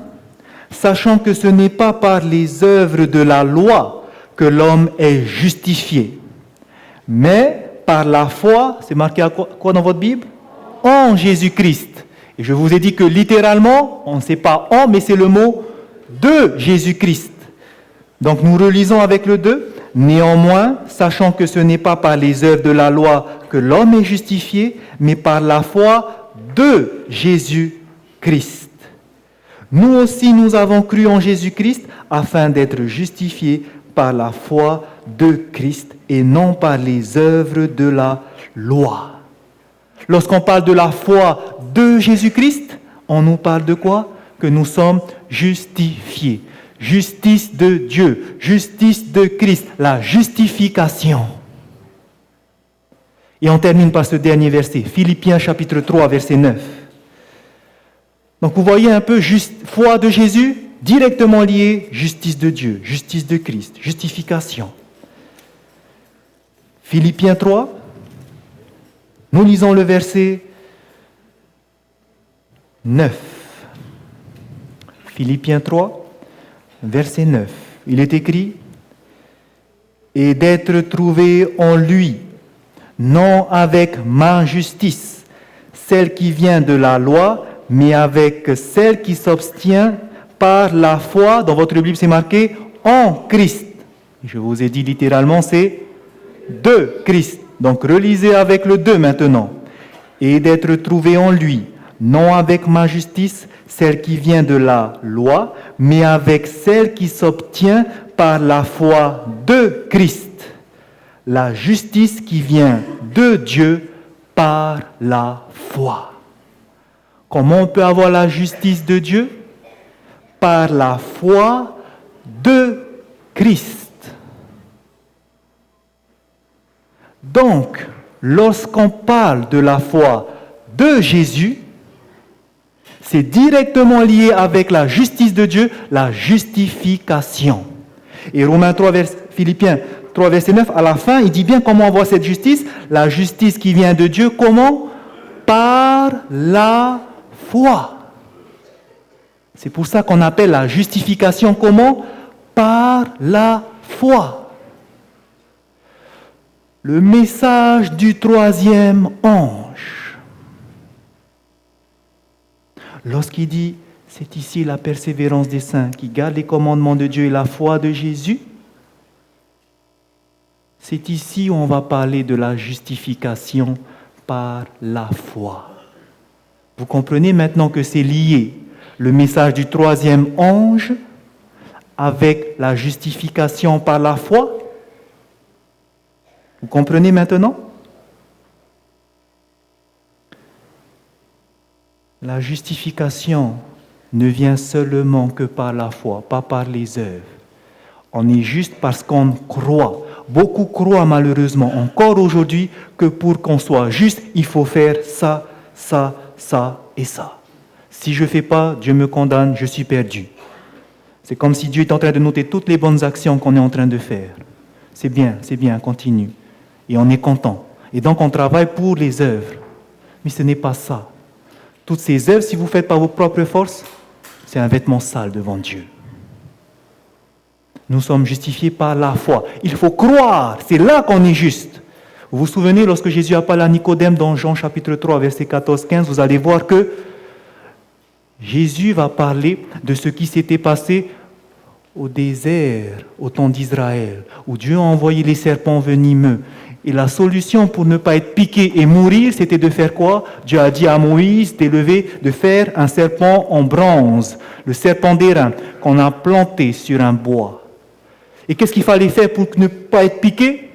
sachant que ce n'est pas par les œuvres de la loi que l'homme est justifié, mais par la foi, c'est marqué à quoi dans votre Bible? En Jésus-Christ. Et je vous ai dit que littéralement, on ne sait pas en, mais c'est le mot de Jésus-Christ. Donc nous relisons avec le 2. Néanmoins, sachant que ce n'est pas par les œuvres de la loi que l'homme est justifié, mais par la foi de Jésus-Christ. Nous aussi, nous avons cru en Jésus-Christ afin d'être justifiés par la foi de Christ et non par les œuvres de la loi. Lorsqu'on parle de la foi de Jésus-Christ, on nous parle de quoi? Que nous sommes justifiés. Justice de Dieu, justice de Christ, la justification. Et on termine par ce dernier verset, Philippiens chapitre 3, verset 9. Donc vous voyez un peu, foi de Jésus, directement liée, justice de Dieu, justice de Christ, justification. Philippiens 3, nous lisons le verset 9. Philippiens 3, verset 9. Il est écrit « Et d'être trouvé en lui, non avec ma justice, celle qui vient de la loi, mais avec celle qui s'obtient par la foi. » Dans votre Bible, c'est marqué « en Christ ». Je vous ai dit littéralement, c'est « de Christ ». Donc relisez avec le 2 maintenant. Et d'être trouvé en lui, non avec ma justice, celle qui vient de la loi, mais avec celle qui s'obtient par la foi de Christ. La justice qui vient de Dieu par la foi. Comment on peut avoir la justice de Dieu? Par la foi de Christ. Donc, lorsqu'on parle de la foi de Jésus, c'est directement lié avec la justice de Dieu, la justification. Et Philippiens 3, verset 9, à la fin, il dit bien comment on voit cette justice. La justice qui vient de Dieu, comment? Par la foi. C'est pour ça qu'on appelle la justification comment? Par la foi. Le message du troisième ange. Lorsqu'il dit, c'est ici la persévérance des saints qui gardent les commandements de Dieu et la foi de Jésus, c'est ici où on va parler de la justification par la foi. Vous comprenez maintenant que c'est lié, le message du troisième ange avec la justification par la foi? Vous comprenez maintenant? La justification ne vient seulement que par la foi, pas par les œuvres. On est juste parce qu'on croit. Beaucoup croient malheureusement encore aujourd'hui que pour qu'on soit juste, il faut faire ça, ça, ça et ça. Si je ne fais pas, Dieu me condamne, je suis perdu. C'est comme si Dieu est en train de noter toutes les bonnes actions qu'on est en train de faire. C'est bien, continue. Et on est content. Et donc on travaille pour les œuvres. Mais ce n'est pas ça. Toutes ces œuvres, si vous ne faites pas vos propres forces, c'est un vêtement sale devant Dieu. Nous sommes justifiés par la foi. Il faut croire, c'est là qu'on est juste. Vous vous souvenez, lorsque Jésus a parlé à Nicodème dans Jean chapitre 3, verset 14-15, vous allez voir que Jésus va parler de ce qui s'était passé au désert, au temps d'Israël, où Dieu a envoyé les serpents venimeux. Et la solution pour ne pas être piqué et mourir, c'était de faire quoi? Dieu a dit à Moïse d'élever, de faire un serpent en bronze, le serpent d'airain, qu'on a planté sur un bois. Et qu'est-ce qu'il fallait faire pour ne pas être piqué?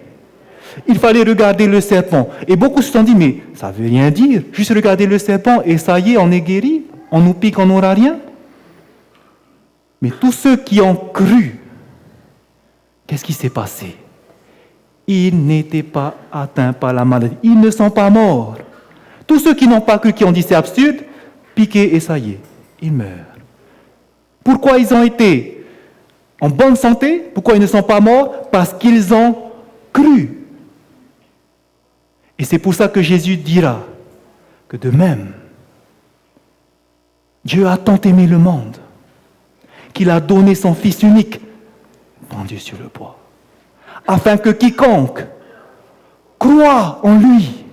Il fallait regarder le serpent. Et beaucoup se sont dit, mais ça ne veut rien dire. Juste regarder le serpent et ça y est, on est guéri. On nous pique, on n'aura rien. Mais tous ceux qui ont cru, qu'est-ce qui s'est passé? Ils n'étaient pas atteints par la maladie. Ils ne sont pas morts. Tous ceux qui n'ont pas cru, qui ont dit c'est absurde, piqués et ça y est, ils meurent. Pourquoi ils ont été en bonne santé? Pourquoi ils ne sont pas morts? Parce qu'ils ont cru. Et c'est pour ça que Jésus dira que de même, Dieu a tant aimé le monde qu'il a donné son Fils unique, pendu sur le bois, afin que quiconque croit en lui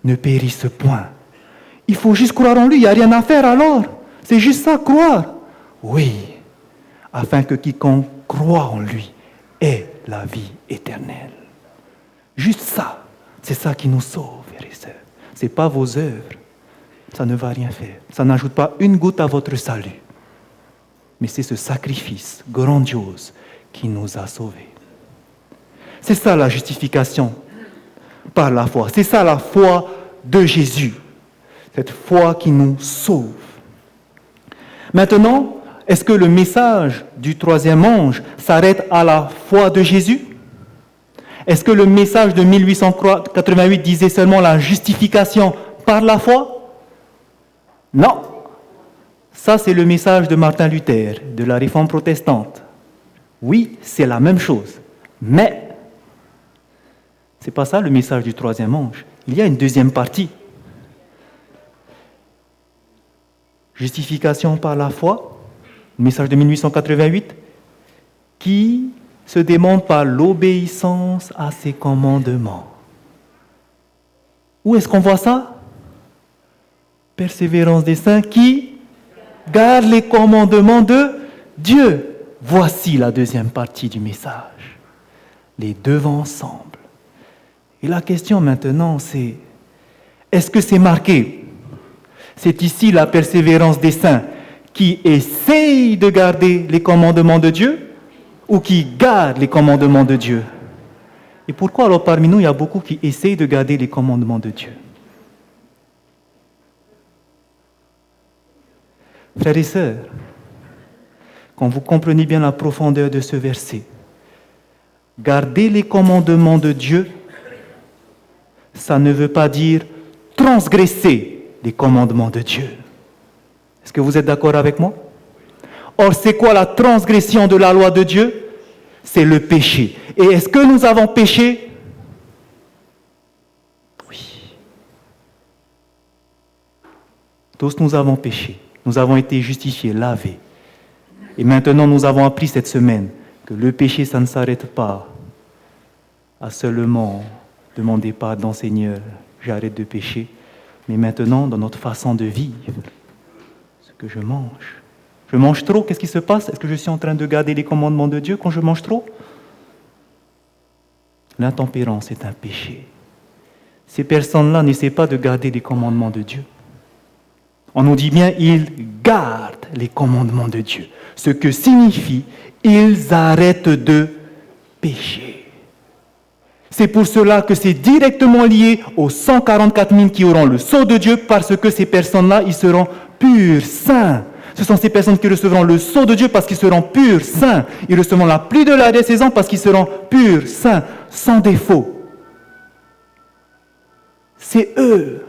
ne périsse point. Il faut juste croire en lui, il n'y a rien à faire alors. C'est juste ça, croire. Oui, afin que quiconque croit en lui ait la vie éternelle. Juste ça, c'est ça qui nous sauve, frères et sœurs. Ce n'est pas vos œuvres. Ça ne va rien faire. Ça n'ajoute pas une goutte à votre salut. Mais c'est ce sacrifice grandiose qui nous a sauvés. C'est ça la justification par la foi. C'est ça la foi de Jésus. Cette foi qui nous sauve. Maintenant, est-ce que le message du troisième ange s'arrête à la foi de Jésus? Est-ce que le message de 1888 disait seulement la justification par la foi? Non. Ça, c'est le message de Martin Luther, de la Réforme protestante. Oui, c'est la même chose. Mais, ce n'est pas ça le message du troisième ange. Il y a une deuxième partie. Justification par la foi, le message de 1888, qui se demande par l'obéissance à ses commandements. Où est-ce qu'on voit ça? Persévérance des saints qui gardent les commandements de Dieu. Voici la deuxième partie du message. Les deux vont ensemble. Et la question maintenant, c'est, est-ce que c'est marqué? C'est ici la persévérance des saints qui essayent de garder les commandements de Dieu ou qui gardent les commandements de Dieu? Et pourquoi alors parmi nous, il y a beaucoup qui essayent de garder les commandements de Dieu? Frères et sœurs, quand vous comprenez bien la profondeur de ce verset, garder les commandements de Dieu, ça ne veut pas dire transgresser les commandements de Dieu. Est-ce que vous êtes d'accord avec moi? Or, c'est quoi la transgression de la loi de Dieu? C'est le péché. Et est-ce que nous avons péché? Oui. Tous nous avons péché. Nous avons été justifiés, lavés. Et maintenant, nous avons appris cette semaine que le péché, ça ne s'arrête pas à seulement demander pardon, Seigneur, j'arrête de pécher. Mais maintenant, dans notre façon de vivre, ce que je mange trop, qu'est-ce qui se passe? Est-ce que je suis en train de garder les commandements de Dieu quand je mange trop? L'intempérance est un péché. Ces personnes-là n'essaient pas de garder les commandements de Dieu. On nous dit bien, ils gardent les commandements de Dieu. Ce que signifie, ils arrêtent de pécher. C'est pour cela que c'est directement lié aux 144 000 qui auront le sceau de Dieu, parce que ces personnes-là, ils seront purs, saints. Ce sont ces personnes qui recevront le sceau de Dieu parce qu'ils seront purs, saints. Ils recevront la pluie de la désaison parce qu'ils seront purs, saints, sans défaut. C'est eux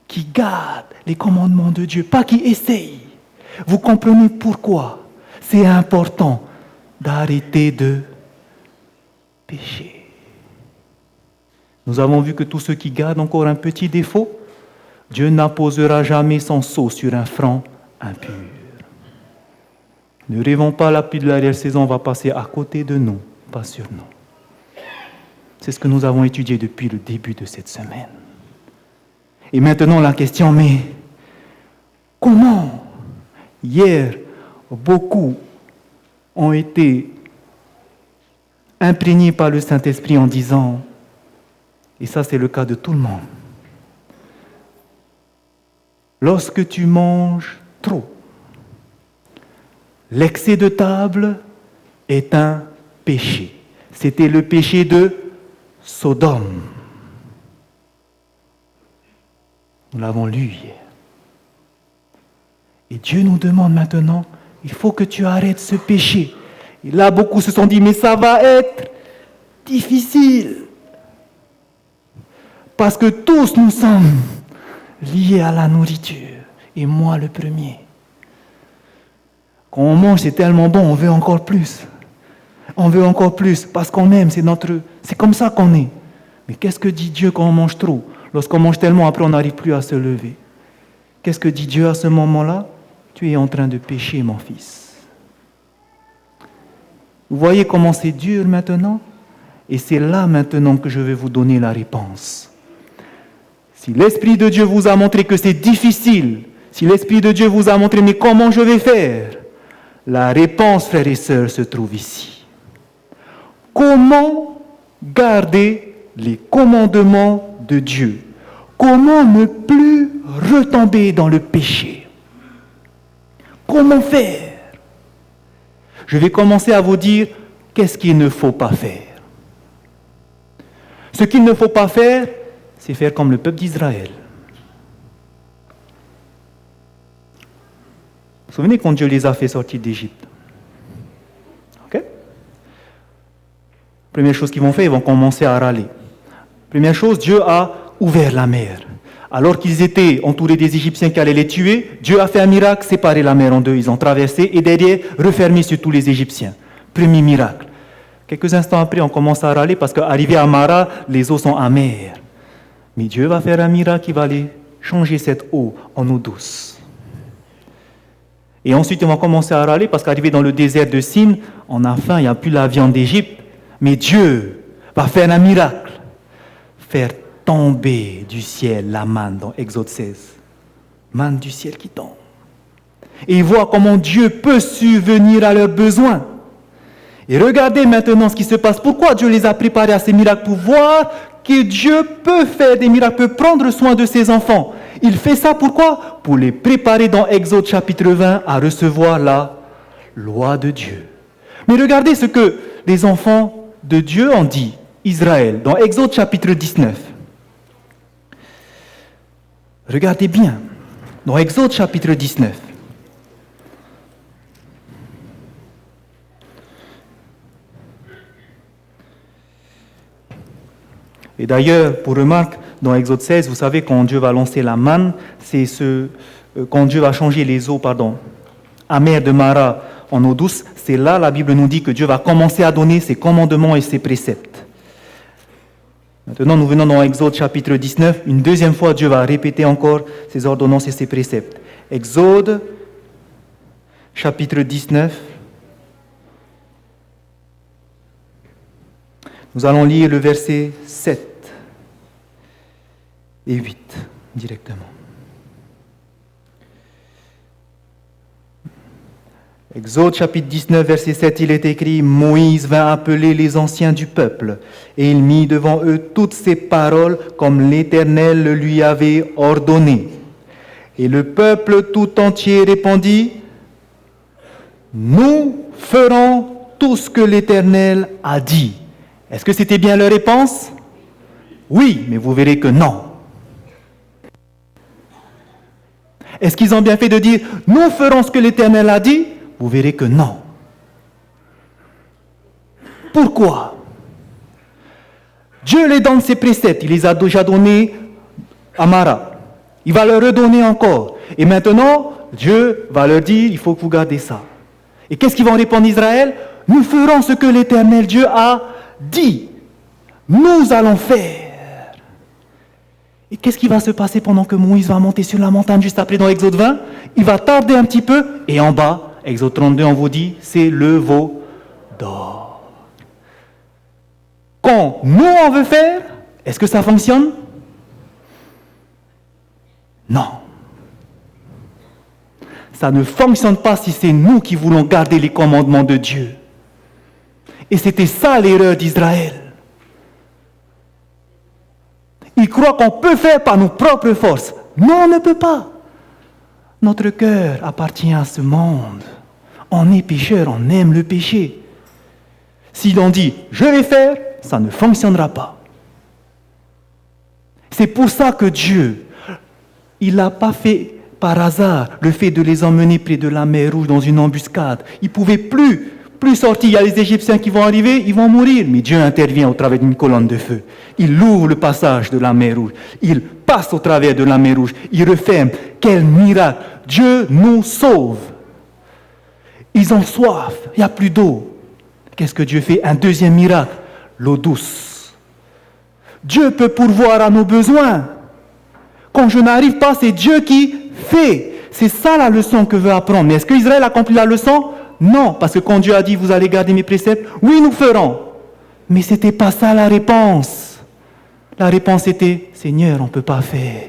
qui gardent les commandements de Dieu, pas qui essayent. Vous comprenez pourquoi c'est important d'arrêter de pécher. Nous avons vu que tous ceux qui gardent encore un petit défaut, Dieu n'apposera jamais son sceau sur un franc impur. Ne rêvons pas, la pluie de l'arrière-saison va passer à côté de nous, pas sur nous. C'est ce que nous avons étudié depuis le début de cette semaine. Et maintenant la question, mais comment? Hier, beaucoup ont été imprégnés par le Saint-Esprit en disant, et ça c'est le cas de tout le monde, lorsque tu manges trop, l'excès de table est un péché. C'était le péché de Sodome. Nous l'avons lu hier. Et Dieu nous demande maintenant, il faut que tu arrêtes ce péché. Et là, beaucoup se sont dit, mais ça va être difficile. Parce que tous nous sommes liés à la nourriture. Et moi le premier. Quand on mange, c'est tellement bon, on veut encore plus. On veut encore plus, parce qu'on aime, c'est comme ça qu'on est. Mais qu'est-ce que dit Dieu quand on mange trop? Lorsqu'on mange tellement, après on n'arrive plus à se lever. Qu'est-ce que dit Dieu à ce moment-là? Tu es en train de pécher, mon fils. Vous voyez comment c'est dur maintenant? Et c'est là maintenant que je vais vous donner la réponse. Si l'Esprit de Dieu vous a montré que c'est difficile, si l'Esprit de Dieu vous a montré, mais comment je vais faire? La réponse, frères et sœurs, se trouve ici. Comment garder les commandements de Dieu? Comment ne plus retomber dans le péché? Comment faire? Je vais commencer à vous dire qu'est-ce qu'il ne faut pas faire. Ce qu'il ne faut pas faire, c'est faire comme le peuple d'Israël. Vous vous souvenez quand Dieu les a fait sortir d'Égypte? Ok? Première chose qu'ils vont faire, ils vont commencer à râler. Première chose, Dieu a ouvert la mer. Alors qu'ils étaient entourés des Égyptiens qui allaient les tuer, Dieu a fait un miracle, séparé la mer en deux. Ils ont traversé et derrière, refermé sur tous les Égyptiens. Premier miracle. Quelques instants après, on commence à râler parce qu'arrivé à Mara, les eaux sont amères. Mais Dieu va faire un miracle qui va aller changer cette eau en eau douce. Et ensuite, on va commencer à râler parce qu'arrivé dans le désert de Sin, on a faim, il n'y a plus la viande d'Égypte. Mais Dieu va faire un miracle. Faire tomber du ciel la manne dans Exode 16. Manne du ciel qui tombe. Et ils voient comment Dieu peut subvenir à leurs besoins. Et regardez maintenant ce qui se passe. Pourquoi Dieu les a préparés à ces miracles? Pour voir que Dieu peut faire des miracles, peut prendre soin de ses enfants. Il fait ça pourquoi? Pour les préparer dans Exode chapitre 20 à recevoir la loi de Dieu. Mais regardez ce que les enfants de Dieu ont dit, Israël, dans Exode chapitre 19. Regardez bien, dans Exode chapitre 19. Et d'ailleurs, pour remarque, dans Exode 16, vous savez, quand Dieu va lancer la manne, c'est quand Dieu va changer les eaux, amères de Mara en eau douce, c'est là, la Bible nous dit que Dieu va commencer à donner ses commandements et ses préceptes. Maintenant, nous venons dans Exode chapitre 19. Une deuxième fois, Dieu va répéter encore ses ordonnances et ses préceptes. Exode chapitre 19. Nous allons lire le verset 7 et 8 directement. Exode chapitre 19, verset 7, il est écrit « Moïse vint appeler les anciens du peuple, et il mit devant eux toutes ces paroles comme l'Éternel le lui avait ordonné. Et le peuple tout entier répondit « Nous ferons tout ce que l'Éternel a dit. » Est-ce que c'était bien leur réponse? Oui, mais vous verrez que non. Est-ce qu'ils ont bien fait de dire « Nous ferons ce que l'Éternel a dit » Vous verrez que non. Pourquoi? Dieu les donne ses préceptes, il les a déjà donnés à Mara. Il va leur redonner encore. Et maintenant, Dieu va leur dire, il faut que vous gardez ça. Et qu'est-ce qu'ils vont répondre Israël? Nous ferons ce que l'Éternel Dieu a dit. Nous allons faire. Et qu'est-ce qui va se passer pendant que Moïse va monter sur la montagne juste après dans Exode 20? Il va tarder un petit peu et en bas, Exode 32, on vous dit, c'est le veau d'or. Quand nous, on veut faire, est-ce que ça fonctionne? Non. Ça ne fonctionne pas si c'est nous qui voulons garder les commandements de Dieu. Et c'était ça l'erreur d'Israël. Ils croient qu'on peut faire par nos propres forces. Non, on ne peut pas. Notre cœur appartient à ce monde. On est pécheur, on aime le péché. Si l'on dit « je vais faire », ça ne fonctionnera pas. C'est pour ça que Dieu, il n'a pas fait par hasard le fait de les emmener près de la mer Rouge dans une embuscade. Ils ne pouvaient plus sortir. Il y a les Égyptiens qui vont arriver, ils vont mourir. Mais Dieu intervient au travers d'une colonne de feu. Il ouvre le passage de la mer Rouge. Il passe au travers de la mer Rouge. Il referme. Quel miracle! Dieu nous sauve. Ils ont soif. Il n'y a plus d'eau. Qu'est-ce que Dieu fait? Un deuxième miracle. L'eau douce. Dieu peut pourvoir à nos besoins. Quand je n'arrive pas, c'est Dieu qui fait. C'est ça la leçon que veut apprendre. Mais est-ce qu'Israël a accompli la leçon? Non, parce que quand Dieu a dit, vous allez garder mes préceptes, oui, nous ferons. Mais ce n'était pas ça la réponse. La réponse était, Seigneur, on ne peut pas faire.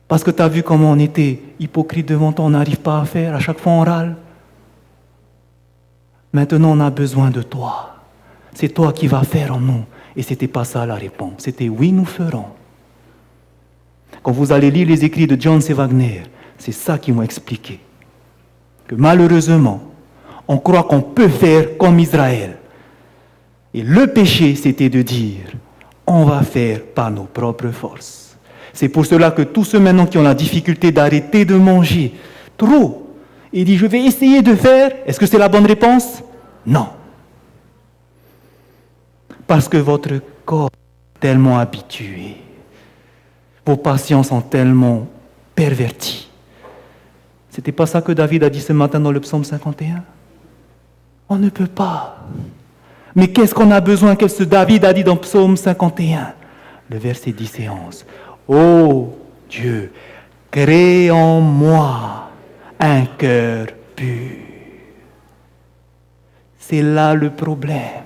Parce que tu as vu comment on était hypocrite devant toi, on n'arrive pas à faire, à chaque fois on râle. Maintenant, on a besoin de toi. C'est toi qui vas faire en nous. Et ce n'était pas ça la réponse. C'était, oui, nous ferons. Quand vous allez lire les écrits de John C. Wagner, c'est ça qu'ils m'ont expliqué. Que malheureusement, on croit qu'on peut faire comme Israël. Et le péché, c'était de dire, on va faire par nos propres forces. C'est pour cela que tous ceux maintenant qui ont la difficulté d'arrêter de manger trop, ils disent, je vais essayer de faire, est-ce que c'est la bonne réponse? Non. Parce que votre corps est tellement habitué, vos passions sont tellement perverties. C'était pas ça que David a dit ce matin dans le psaume 51? On ne peut pas. Mais qu'est-ce qu'on a besoin? Qu'est-ce que David a dit dans le psaume 51? Le verset 10 et 11. Ô Dieu, crée en moi un cœur pur. C'est là le problème.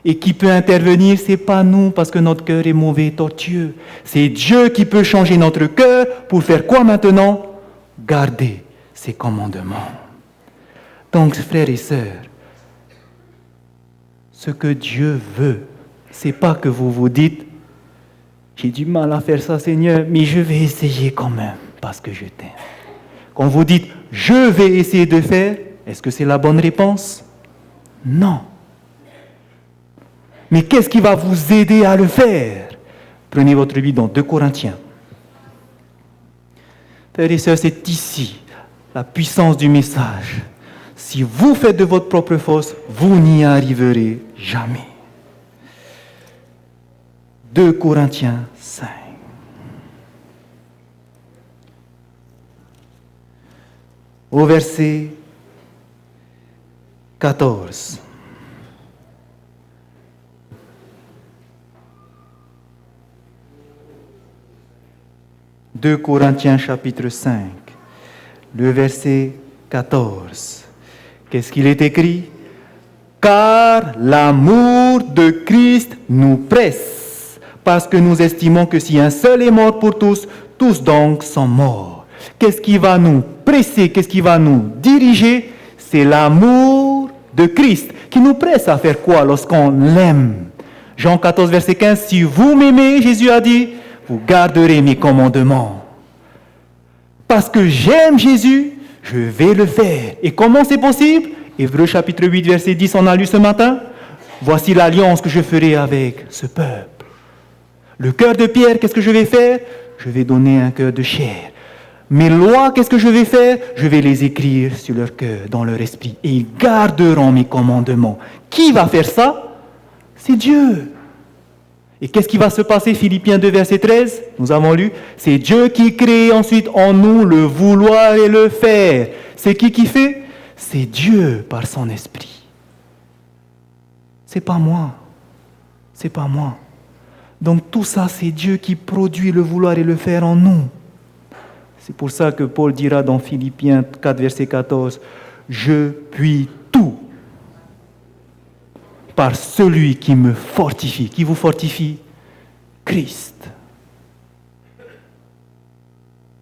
Et qui peut intervenir, c'est pas nous, parce que notre cœur est mauvais, tortueux. C'est Dieu qui peut changer notre cœur pour faire quoi maintenant? Garder ses commandements. Donc, frères et sœurs, ce que Dieu veut. C'est pas que vous vous dites, j'ai du mal à faire ça, Seigneur, mais je vais essayer quand même, parce que je t'aime. Quand vous dites, je vais essayer de faire, est-ce que c'est la bonne réponse? Non. Mais qu'est-ce qui va vous aider à le faire? Prenez votre Bible dans 2 Corinthiens. Frères et sœurs, c'est ici la puissance du message. Si vous faites de votre propre force, vous n'y arriverez jamais. 2 Corinthiens 5. Au verset 14. « 2 Corinthiens chapitre 5, le verset 14. Qu'est-ce qu'il est écrit? Car l'amour de Christ nous presse, parce que nous estimons que si un seul est mort pour tous, tous donc sont morts. Qu'est-ce qui va nous presser? Qu'est-ce qui va nous diriger? C'est l'amour de Christ qui nous presse à faire quoi lorsqu'on l'aime? Jean 14, verset 15, si vous m'aimez, Jésus a dit, vous garderez mes commandements. Parce que j'aime Jésus, je vais le faire. Et comment c'est possible? Hébreux chapitre 8, verset 10, on a lu ce matin. Voici l'alliance que je ferai avec ce peuple. Le cœur de pierre, qu'est-ce que je vais faire? Je vais donner un cœur de chair. Mes lois, qu'est-ce que je vais faire? Je vais les écrire sur leur cœur, dans leur esprit. Et ils garderont mes commandements. Qui va faire ça? C'est Dieu. Et qu'est-ce qui va se passer? Philippiens 2, verset 13, nous avons lu. C'est Dieu qui crée ensuite en nous le vouloir et le faire. C'est qui fait? C'est Dieu par son esprit. C'est pas moi. C'est pas moi. Donc tout ça, c'est Dieu qui produit le vouloir et le faire en nous. C'est pour ça que Paul dira dans Philippiens 4, verset 14, je puis tout par celui qui me fortifie. Qui vous fortifie? Christ.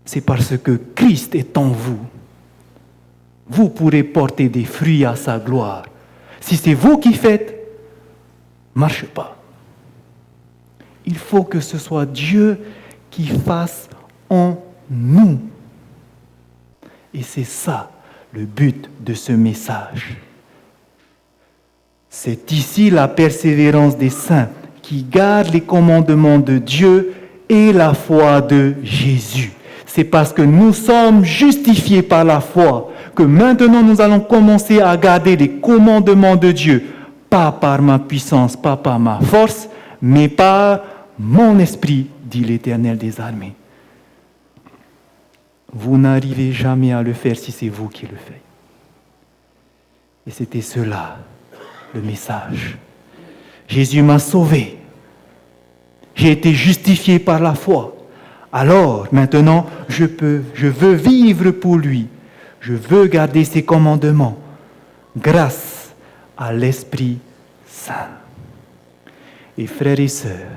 C'est parce que Christ est en vous. Vous pourrez porter des fruits à sa gloire. Si c'est vous qui faites, marche pas. Il faut que ce soit Dieu qui fasse en nous. Et c'est ça le but de ce message. C'est ici la persévérance des saints qui gardent les commandements de Dieu et la foi de Jésus. C'est parce que nous sommes justifiés par la foi que maintenant nous allons commencer à garder les commandements de Dieu, pas par ma puissance, pas par ma force, mais par mon esprit, dit l'Éternel des armées. Vous n'arrivez jamais à le faire si c'est vous qui le faites. Et c'était cela, le message. Jésus m'a sauvé. J'ai été justifié par la foi. Alors, maintenant, je veux vivre pour lui. Je veux garder ses commandements grâce à l'Esprit Saint. Et frères et sœurs,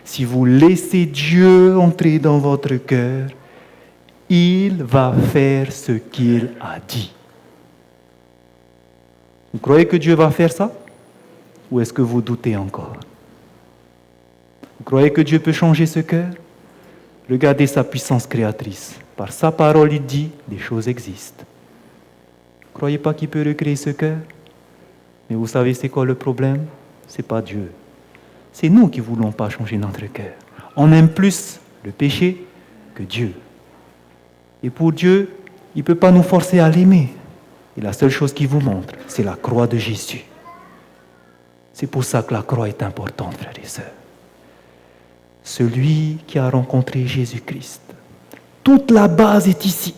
si vous laissez Dieu entrer dans votre cœur, il va faire ce qu'il a dit. Vous croyez que Dieu va faire ça? Ou est-ce que vous doutez encore? Vous croyez que Dieu peut changer ce cœur? Regardez sa puissance créatrice. Par sa parole, il dit, des choses existent. Vous ne croyez pas qu'il peut recréer ce cœur? Mais vous savez c'est quoi le problème? Ce n'est pas Dieu. C'est nous qui ne voulons pas changer notre cœur. On aime plus le péché que Dieu. Et pour Dieu, il ne peut pas nous forcer à l'aimer. Et la seule chose qu'il vous montre, c'est la croix de Jésus. C'est pour ça que la croix est importante, frères et sœurs. Celui qui a rencontré Jésus-Christ. Toute la base est ici.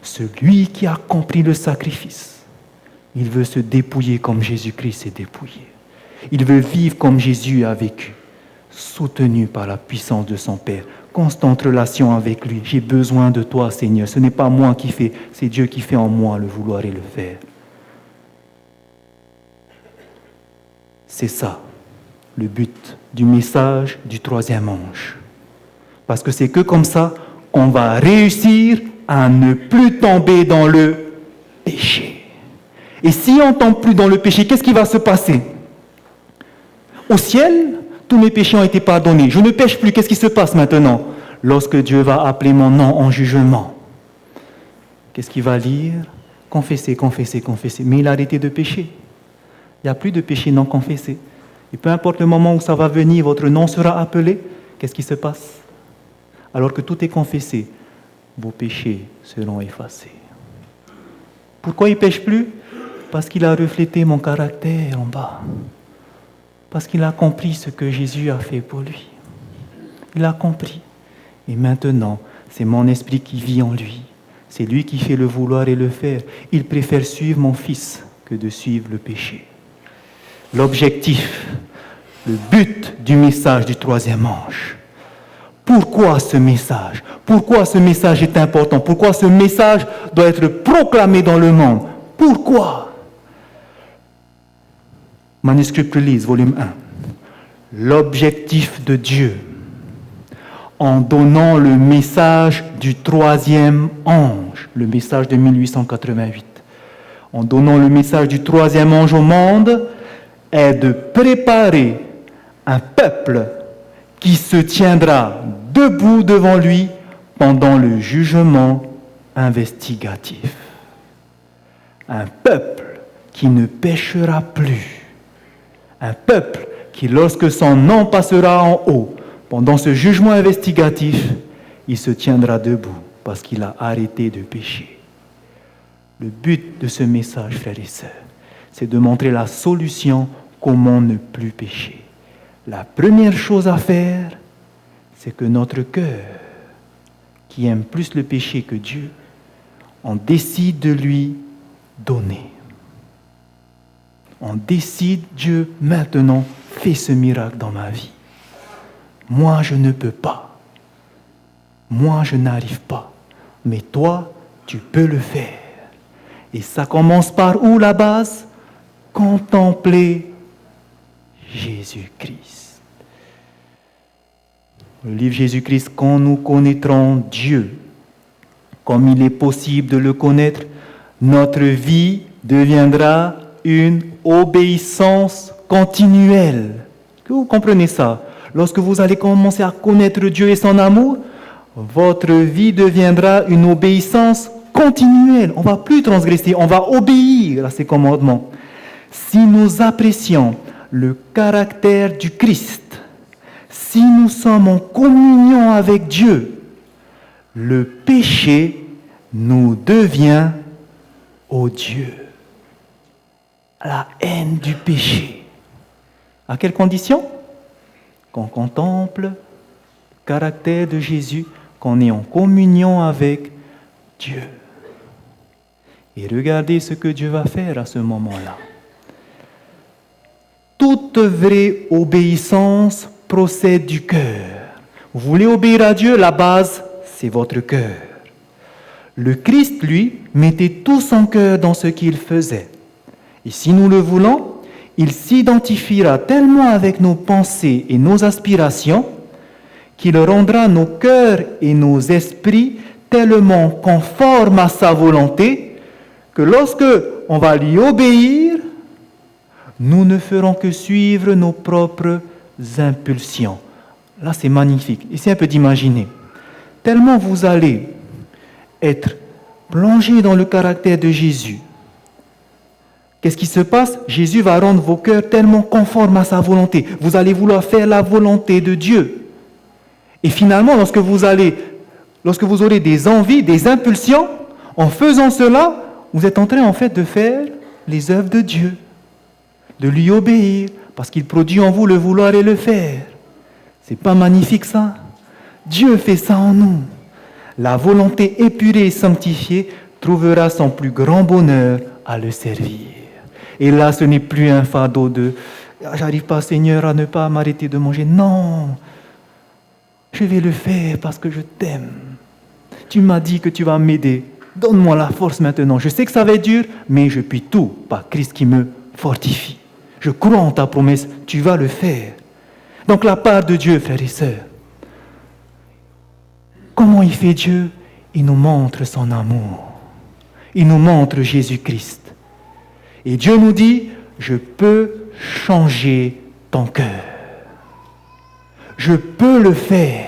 Celui qui a compris le sacrifice. Il veut se dépouiller comme Jésus-Christ s'est dépouillé. Il veut vivre comme Jésus a vécu, soutenu par la puissance de son Père. Constante relation avec lui. J'ai besoin de toi, Seigneur. Ce n'est pas moi qui fais, c'est Dieu qui fait en moi le vouloir et le faire. C'est ça, le but du message du troisième ange. Parce que c'est que comme ça qu'on va réussir à ne plus tomber dans le péché. Et si on ne tombe plus dans le péché, qu'est-ce qui va se passer? Au ciel, tous mes péchés ont été pardonnés. Je ne pêche plus. Qu'est-ce qui se passe maintenant? Lorsque Dieu va appeler mon nom en jugement, qu'est-ce qu'il va lire? Confessez, confessez, confessez. Mais il a arrêté de pécher. Il n'y a plus de péché non confessé. Et peu importe le moment où ça va venir, votre nom sera appelé. Qu'est-ce qui se passe? Alors que tout est confessé, vos péchés seront effacés. Pourquoi il ne pêche plus? Parce qu'il a reflété mon caractère en bas. Parce qu'il a compris ce que Jésus a fait pour lui. Il a compris. Et maintenant, c'est mon esprit qui vit en lui. C'est lui qui fait le vouloir et le faire. Il préfère suivre mon Fils que de suivre le péché. L'objectif, le but du message du troisième ange. Pourquoi ce message? Pourquoi ce message est important? Pourquoi ce message doit être proclamé dans le monde? Pourquoi? Manuscrit Release, volume 1. L'objectif de Dieu, en donnant le message du troisième ange, le message de 1888, en donnant le message du troisième ange au monde, est de préparer un peuple qui se tiendra debout devant lui pendant le jugement investigatif. Un peuple qui ne péchera plus. Un peuple qui, lorsque son nom passera en haut, pendant ce jugement investigatif, il se tiendra debout parce qu'il a arrêté de pécher. Le but de ce message, frères et sœurs, c'est de montrer la solution comment ne plus pécher. La première chose à faire, c'est que notre cœur, qui aime plus le péché que Dieu, on décide de lui donner. On décide, Dieu, maintenant, fais ce miracle dans ma vie. Moi, je ne peux pas. Moi, je n'arrive pas. Mais toi, tu peux le faire. Et ça commence par où la base? Contempler Jésus-Christ. Le livre Jésus-Christ, quand nous connaîtrons Dieu, comme il est possible de le connaître, notre vie deviendra une obéissance continuelle. Est-ce que vous comprenez ça? Lorsque vous allez commencer à connaître Dieu et son amour, votre vie deviendra une obéissance continuelle. On ne va plus transgresser, on va obéir à ses commandements. Si nous apprécions le caractère du Christ, si nous sommes en communion avec Dieu, le péché nous devient odieux. La haine du péché. À quelles conditions? Qu'on contemple le caractère de Jésus, qu'on est en communion avec Dieu. Et regardez ce que Dieu va faire à ce moment-là. Toute vraie obéissance procède du cœur. Vous voulez obéir à Dieu, la base, c'est votre cœur. Le Christ, lui, mettait tout son cœur dans ce qu'il faisait. Et si nous le voulons, il s'identifiera tellement avec nos pensées et nos aspirations qu'il rendra nos cœurs et nos esprits tellement conformes à sa volonté que lorsque on va lui obéir, nous ne ferons que suivre nos propres impulsions. Là, c'est magnifique. Essayez un peu d'imaginer. Tellement vous allez être plongé dans le caractère de Jésus. Qu'est-ce qui se passe? Jésus va rendre vos cœurs tellement conformes à sa volonté. Vous allez vouloir faire la volonté de Dieu. Et finalement, lorsque vous aurez des envies, des impulsions, en faisant cela, vous êtes en train en fait de faire les œuvres de Dieu, de lui obéir, parce qu'il produit en vous le vouloir et le faire. C'est pas magnifique ça? Dieu fait ça en nous. La volonté épurée et sanctifiée trouvera son plus grand bonheur à le servir. Et là, ce n'est plus un fardeau de « j'arrive pas, Seigneur, à ne pas m'arrêter de manger ». Non, je vais le faire parce que je t'aime. Tu m'as dit que tu vas m'aider. Donne-moi la force maintenant. Je sais que ça va être dur, mais je puis tout par Christ qui me fortifie. Je crois en ta promesse, tu vas le faire. Donc la part de Dieu, frères et sœurs. Comment il fait Dieu? Il nous montre son amour. Il nous montre Jésus-Christ. Et Dieu nous dit, je peux changer ton cœur. Je peux le faire.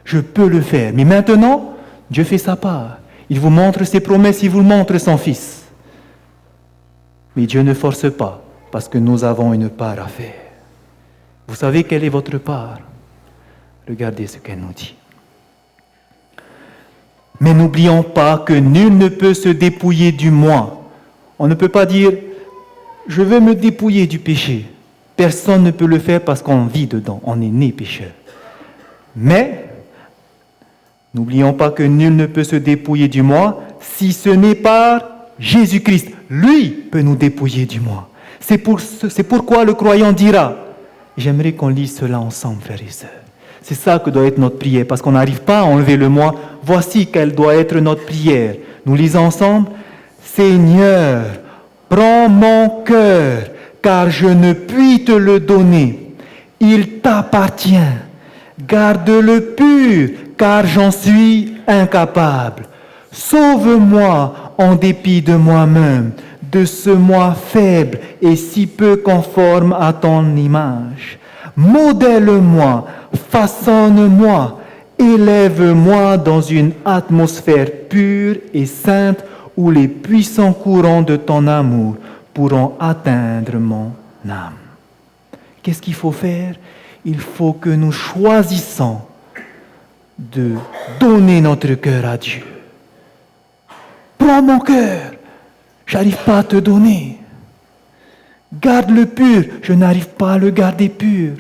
Je peux le faire. Mais maintenant, Dieu fait sa part. Il vous montre ses promesses, il vous montre son Fils. Mais Dieu ne force pas, parce que nous avons une part à faire. Vous savez quelle est votre part? Regardez ce qu'elle nous dit. Mais n'oublions pas que nul ne peut se dépouiller du moi. On ne peut pas dire, je veux me dépouiller du péché. Personne ne peut le faire parce qu'on vit dedans, on est né pécheur. Mais, n'oublions pas que nul ne peut se dépouiller du moi si ce n'est par Jésus-Christ. Lui peut nous dépouiller du moi. C'est pourquoi le croyant dira, j'aimerais qu'on lise cela ensemble, frères et sœurs. C'est ça que doit être notre prière, parce qu'on n'arrive pas à enlever le moi. Voici quelle doit être notre prière. Nous lisons ensemble, Seigneur, prends mon cœur, car je ne puis te le donner. Il t'appartient. Garde-le pur, car j'en suis incapable. Sauve-moi en dépit de moi-même, de ce moi faible et si peu conforme à ton image. Modèle-moi, façonne-moi, élève-moi dans une atmosphère pure et sainte où les puissants courants de ton amour pourront atteindre mon âme. Qu'est-ce qu'il faut faire? Il faut que nous choisissons de donner notre cœur à Dieu. Prends mon cœur, j'arrive pas à te donner. Garde-le pur, je n'arrive pas à le garder pur.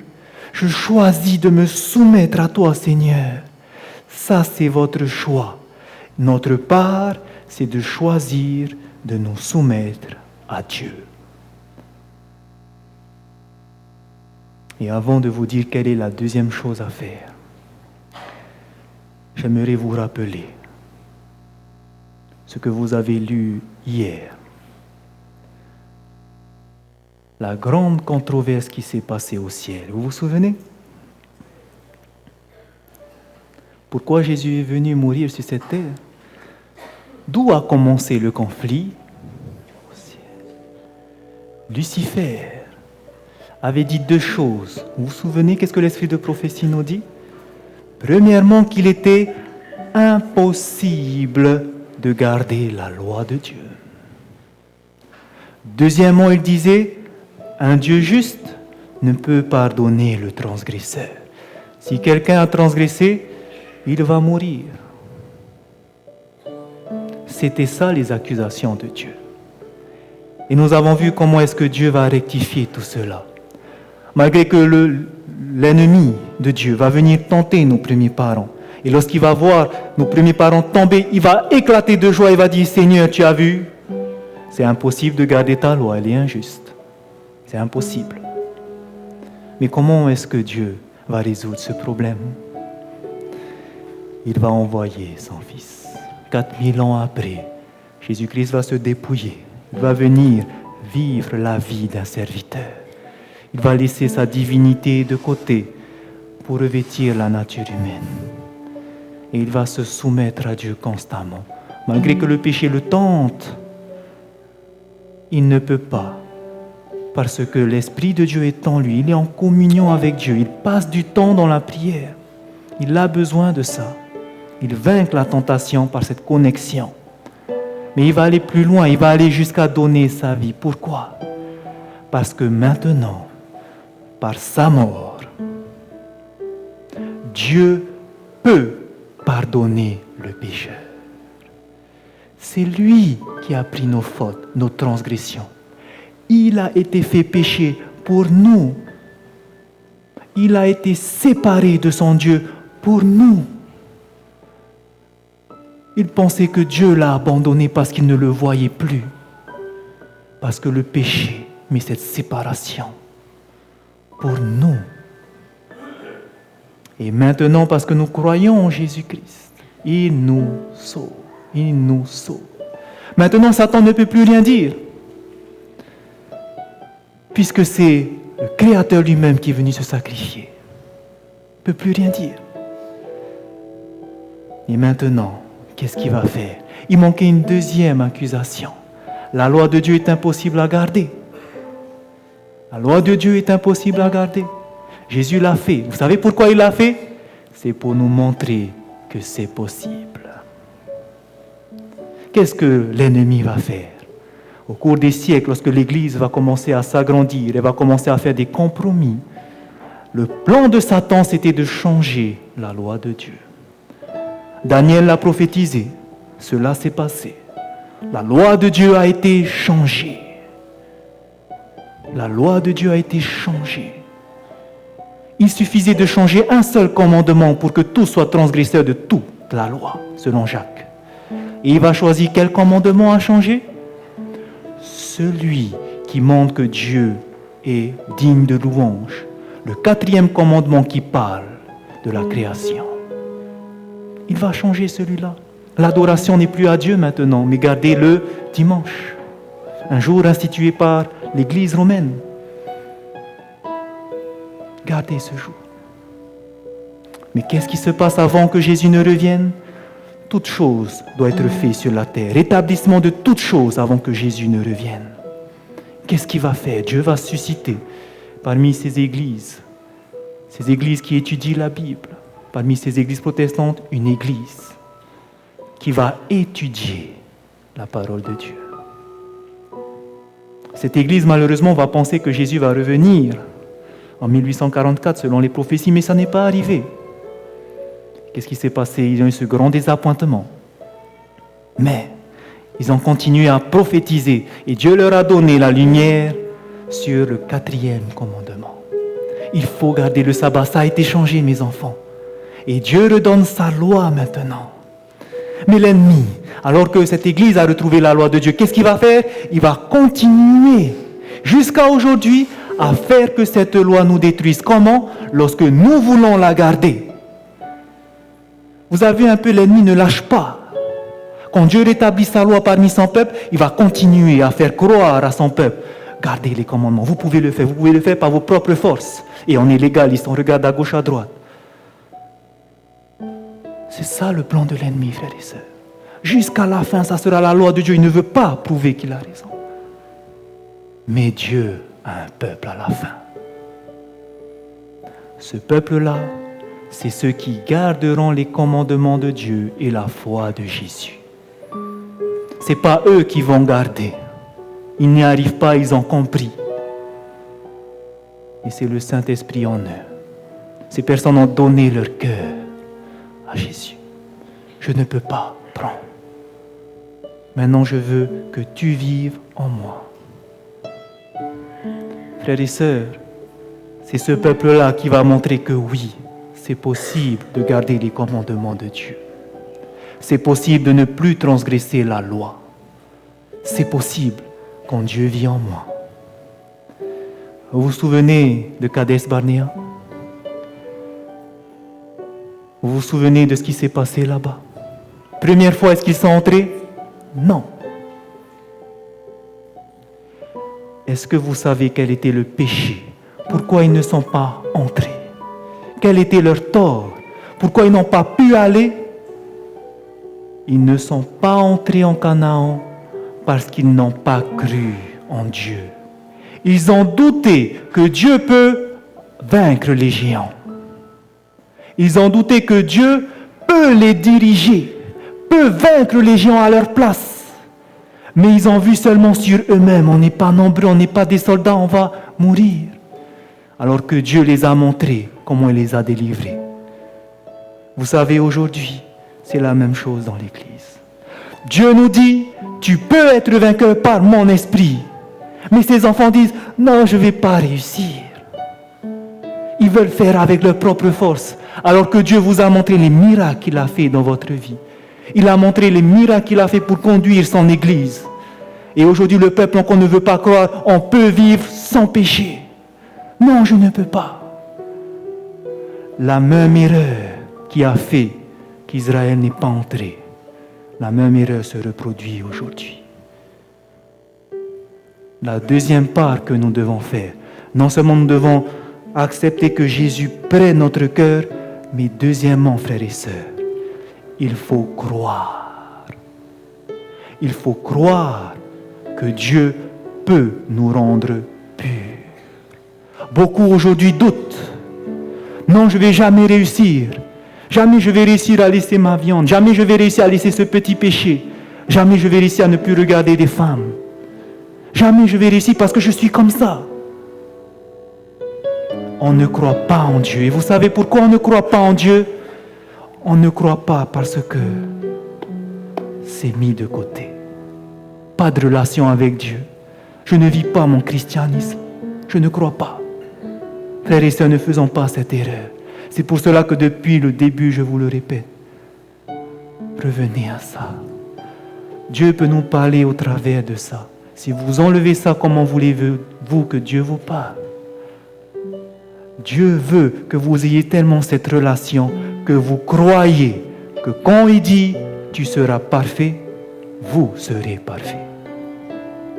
Je choisis de me soumettre à toi, Seigneur. Ça, c'est votre choix. Notre part, c'est de choisir de nous soumettre à Dieu. Et avant de vous dire quelle est la deuxième chose à faire, j'aimerais vous rappeler ce que vous avez lu hier. La grande controverse qui s'est passée au ciel. Vous vous souvenez? Pourquoi Jésus est venu mourir sur cette terre? D'où a commencé le conflit? Au ciel. Lucifer avait dit deux choses. Vous vous souvenez qu'est-ce que l'esprit de prophétie nous dit? Premièrement, qu'il était impossible de garder la loi de Dieu. Deuxièmement, il disait, un Dieu juste ne peut pardonner le transgresseur. Si quelqu'un a transgressé, il va mourir. C'était ça les accusations de Dieu. Et nous avons vu comment est-ce que Dieu va rectifier tout cela. Malgré que l'ennemi de Dieu va venir tenter nos premiers parents. Et lorsqu'il va voir nos premiers parents tomber, il va éclater de joie et va dire, Seigneur, tu as vu, c'est impossible de garder ta loi, elle est injuste. C'est impossible. Mais comment est-ce que Dieu va résoudre ce problème? Il va envoyer son Fils. 4000 ans après, Jésus-Christ va se dépouiller. Il va venir vivre la vie d'un serviteur. Il va laisser sa divinité de côté pour revêtir la nature humaine. Et il va se soumettre à Dieu constamment. Malgré que le péché le tente, il ne peut pas. Parce que l'Esprit de Dieu est en lui. Il est en communion avec Dieu. Il passe du temps dans la prière. Il a besoin de ça. Il vainc la tentation par cette connexion. Mais il va aller plus loin. Il va aller jusqu'à donner sa vie. Pourquoi? Parce que maintenant, par sa mort, Dieu peut pardonner le pécheur. C'est lui qui a pris nos fautes, nos transgressions. Il a été fait péché pour nous. Il a été séparé de son Dieu pour nous. Il pensait que Dieu l'a abandonné parce qu'il ne le voyait plus. Parce que le péché met cette séparation pour nous. Et maintenant, parce que nous croyons en Jésus-Christ, il nous sauve. Il nous sauve. Maintenant, Satan ne peut plus rien dire. Puisque c'est le Créateur lui-même qui est venu se sacrifier. Il ne peut plus rien dire. Et maintenant, qu'est-ce qu'il va faire? Il manquait une deuxième accusation. La loi de Dieu est impossible à garder. La loi de Dieu est impossible à garder. Jésus l'a fait. Vous savez pourquoi il l'a fait? C'est pour nous montrer que c'est possible. Qu'est-ce que l'ennemi va faire? Au cours des siècles, lorsque l'Église va commencer à s'agrandir et va commencer à faire des compromis, le plan de Satan, c'était de changer la loi de Dieu. Daniel l'a prophétisé. Cela s'est passé. La loi de Dieu a été changée. La loi de Dieu a été changée. Il suffisait de changer un seul commandement pour que tous soient transgresseurs de toute la loi, selon Jacques. Et il va choisir quel commandement à changer? Celui qui montre que Dieu est digne de louange. Le 4e commandement qui parle de la création. Il va changer celui-là. L'adoration n'est plus à Dieu maintenant, mais gardez le dimanche. Un jour institué par l'Église romaine. Gardez ce jour. Mais qu'est-ce qui se passe avant que Jésus ne revienne? Toute chose doit être faite sur la terre. Établissement de toutes choses avant que Jésus ne revienne. Qu'est-ce qu'il va faire? Dieu va susciter parmi ces églises qui étudient la Bible, parmi ces églises protestantes, une église qui va étudier la parole de Dieu. Cette église, malheureusement, va penser que Jésus va revenir en 1844, selon les prophéties, mais ça n'est pas arrivé. Qu'est-ce qui s'est passé? Ils ont eu ce grand désappointement. Mais ils ont continué à prophétiser et Dieu leur a donné la lumière sur le 4e commandement. Il faut garder le sabbat. Ça a été changé, mes enfants. Et Dieu redonne sa loi maintenant. Mais l'ennemi, alors que cette église a retrouvé la loi de Dieu, qu'est-ce qu'il va faire? Il va continuer jusqu'à aujourd'hui à faire que cette loi nous détruise. Comment? Lorsque nous voulons la garder. Vous avez un peu, l'ennemi ne lâche pas. Quand Dieu rétablit sa loi parmi son peuple, il va continuer à faire croire à son peuple. Gardez les commandements. Vous pouvez le faire par vos propres forces. Et on est légaliste, on regarde à gauche, à droite. C'est ça le plan de l'ennemi, frères et sœurs. Jusqu'à la fin, ça sera la loi de Dieu. Il ne veut pas prouver qu'il a raison. Mais Dieu a un peuple à la fin. Ce peuple-là, c'est ceux qui garderont les commandements de Dieu et la foi de Jésus. Ce n'est pas eux qui vont garder. Ils n'y arrivent pas, ils ont compris. Et c'est le Saint-Esprit en eux. Ces personnes ont donné leur cœur à Jésus. Je ne peux pas prendre. Maintenant, je veux que tu vives en moi. Frères et sœurs, c'est ce peuple-là qui va montrer que oui, c'est possible de garder les commandements de Dieu. C'est possible de ne plus transgresser la loi. C'est possible quand Dieu vit en moi. Vous vous souvenez de Kadesh Barnea? Vous vous souvenez de ce qui s'est passé là-bas? Première fois, est-ce qu'ils sont entrés? Non. Est-ce que vous savez quel était le péché? Pourquoi ils ne sont pas entrés? Quel était leur tort? Pourquoi ils n'ont pas pu aller? Ils ne sont pas entrés en Canaan parce qu'ils n'ont pas cru en Dieu. Ils ont douté que Dieu peut vaincre les géants. Ils ont douté que Dieu peut les diriger, peut vaincre les géants à leur place. Mais ils ont vu seulement sur eux-mêmes. On n'est pas nombreux, on n'est pas des soldats, on va mourir. Alors que Dieu les a montrés comment il les a délivrés. Vous savez, aujourd'hui, c'est la même chose dans l'Église. Dieu nous dit, tu peux être vainqueur par mon esprit. Mais ces enfants disent, non, je ne vais pas réussir. Ils veulent faire avec leur propre force. Alors que Dieu vous a montré les miracles qu'il a fait dans votre vie. Il a montré les miracles qu'il a fait pour conduire son Église. Et aujourd'hui, le peuple qu'on ne veut pas croire, on peut vivre sans péché. Non, je ne peux pas. La même erreur qui a fait qu'Israël n'est pas entré, la même erreur se reproduit aujourd'hui. La deuxième part que nous devons faire, non seulement nous devons accepter que Jésus prenne notre cœur, mais deuxièmement, frères et sœurs, il faut croire. Il faut croire que Dieu peut nous rendre purs. Beaucoup aujourd'hui doutent. Non, je ne vais jamais réussir. Jamais je vais réussir à laisser ma viande. Jamais je vais réussir à laisser ce petit péché. Jamais je vais réussir à ne plus regarder des femmes. Jamais je vais réussir parce que je suis comme ça. On ne croit pas en Dieu. Et vous savez pourquoi on ne croit pas en Dieu? On ne croit pas parce que c'est mis de côté. Pas de relation avec Dieu. Je ne vis pas mon christianisme. Je ne crois pas. Frères et sœurs, ne faisons pas cette erreur. C'est pour cela que depuis le début, je vous le répète, revenez à ça. Dieu peut nous parler au travers de ça. Si vous enlevez ça, comment voulez-vous que Dieu vous parle? Dieu veut que vous ayez tellement cette relation que vous croyez que quand il dit « tu seras parfait », vous serez parfait.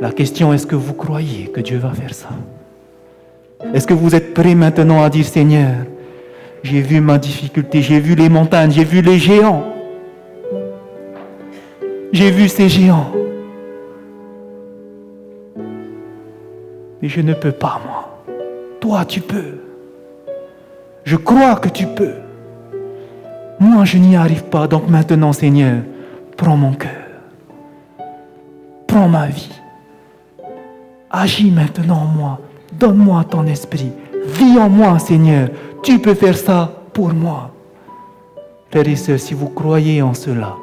La question, est-ce que vous croyez que Dieu va faire ça? Est-ce que vous êtes prêts maintenant à dire « Seigneur, j'ai vu ma difficulté, j'ai vu les montagnes, j'ai vu les géants. J'ai vu ces géants. Mais je ne peux pas, moi. Toi, tu peux. Je crois que tu peux. Moi, je n'y arrive pas. Donc maintenant, Seigneur, prends mon cœur. Prends ma vie. Agis maintenant en moi. Donne-moi ton esprit. Vis en moi, Seigneur. Tu peux faire ça pour moi. Frères et sœurs, si vous croyez en cela,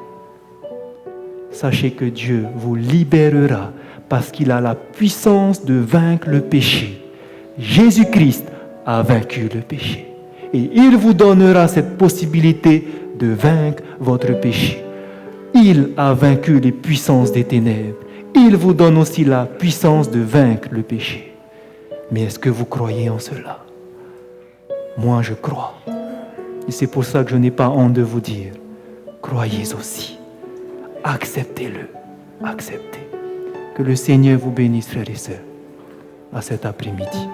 sachez que Dieu vous libérera parce qu'il a la puissance de vaincre le péché. Jésus-Christ a vaincu le péché. Et il vous donnera cette possibilité de vaincre votre péché. Il a vaincu les puissances des ténèbres. Il vous donne aussi la puissance de vaincre le péché. Mais est-ce que vous croyez en cela? Moi, je crois. Et c'est pour ça que je n'ai pas honte de vous dire, croyez aussi. Acceptez-le. Acceptez. Que le Seigneur vous bénisse, frères et sœurs, à cet après-midi.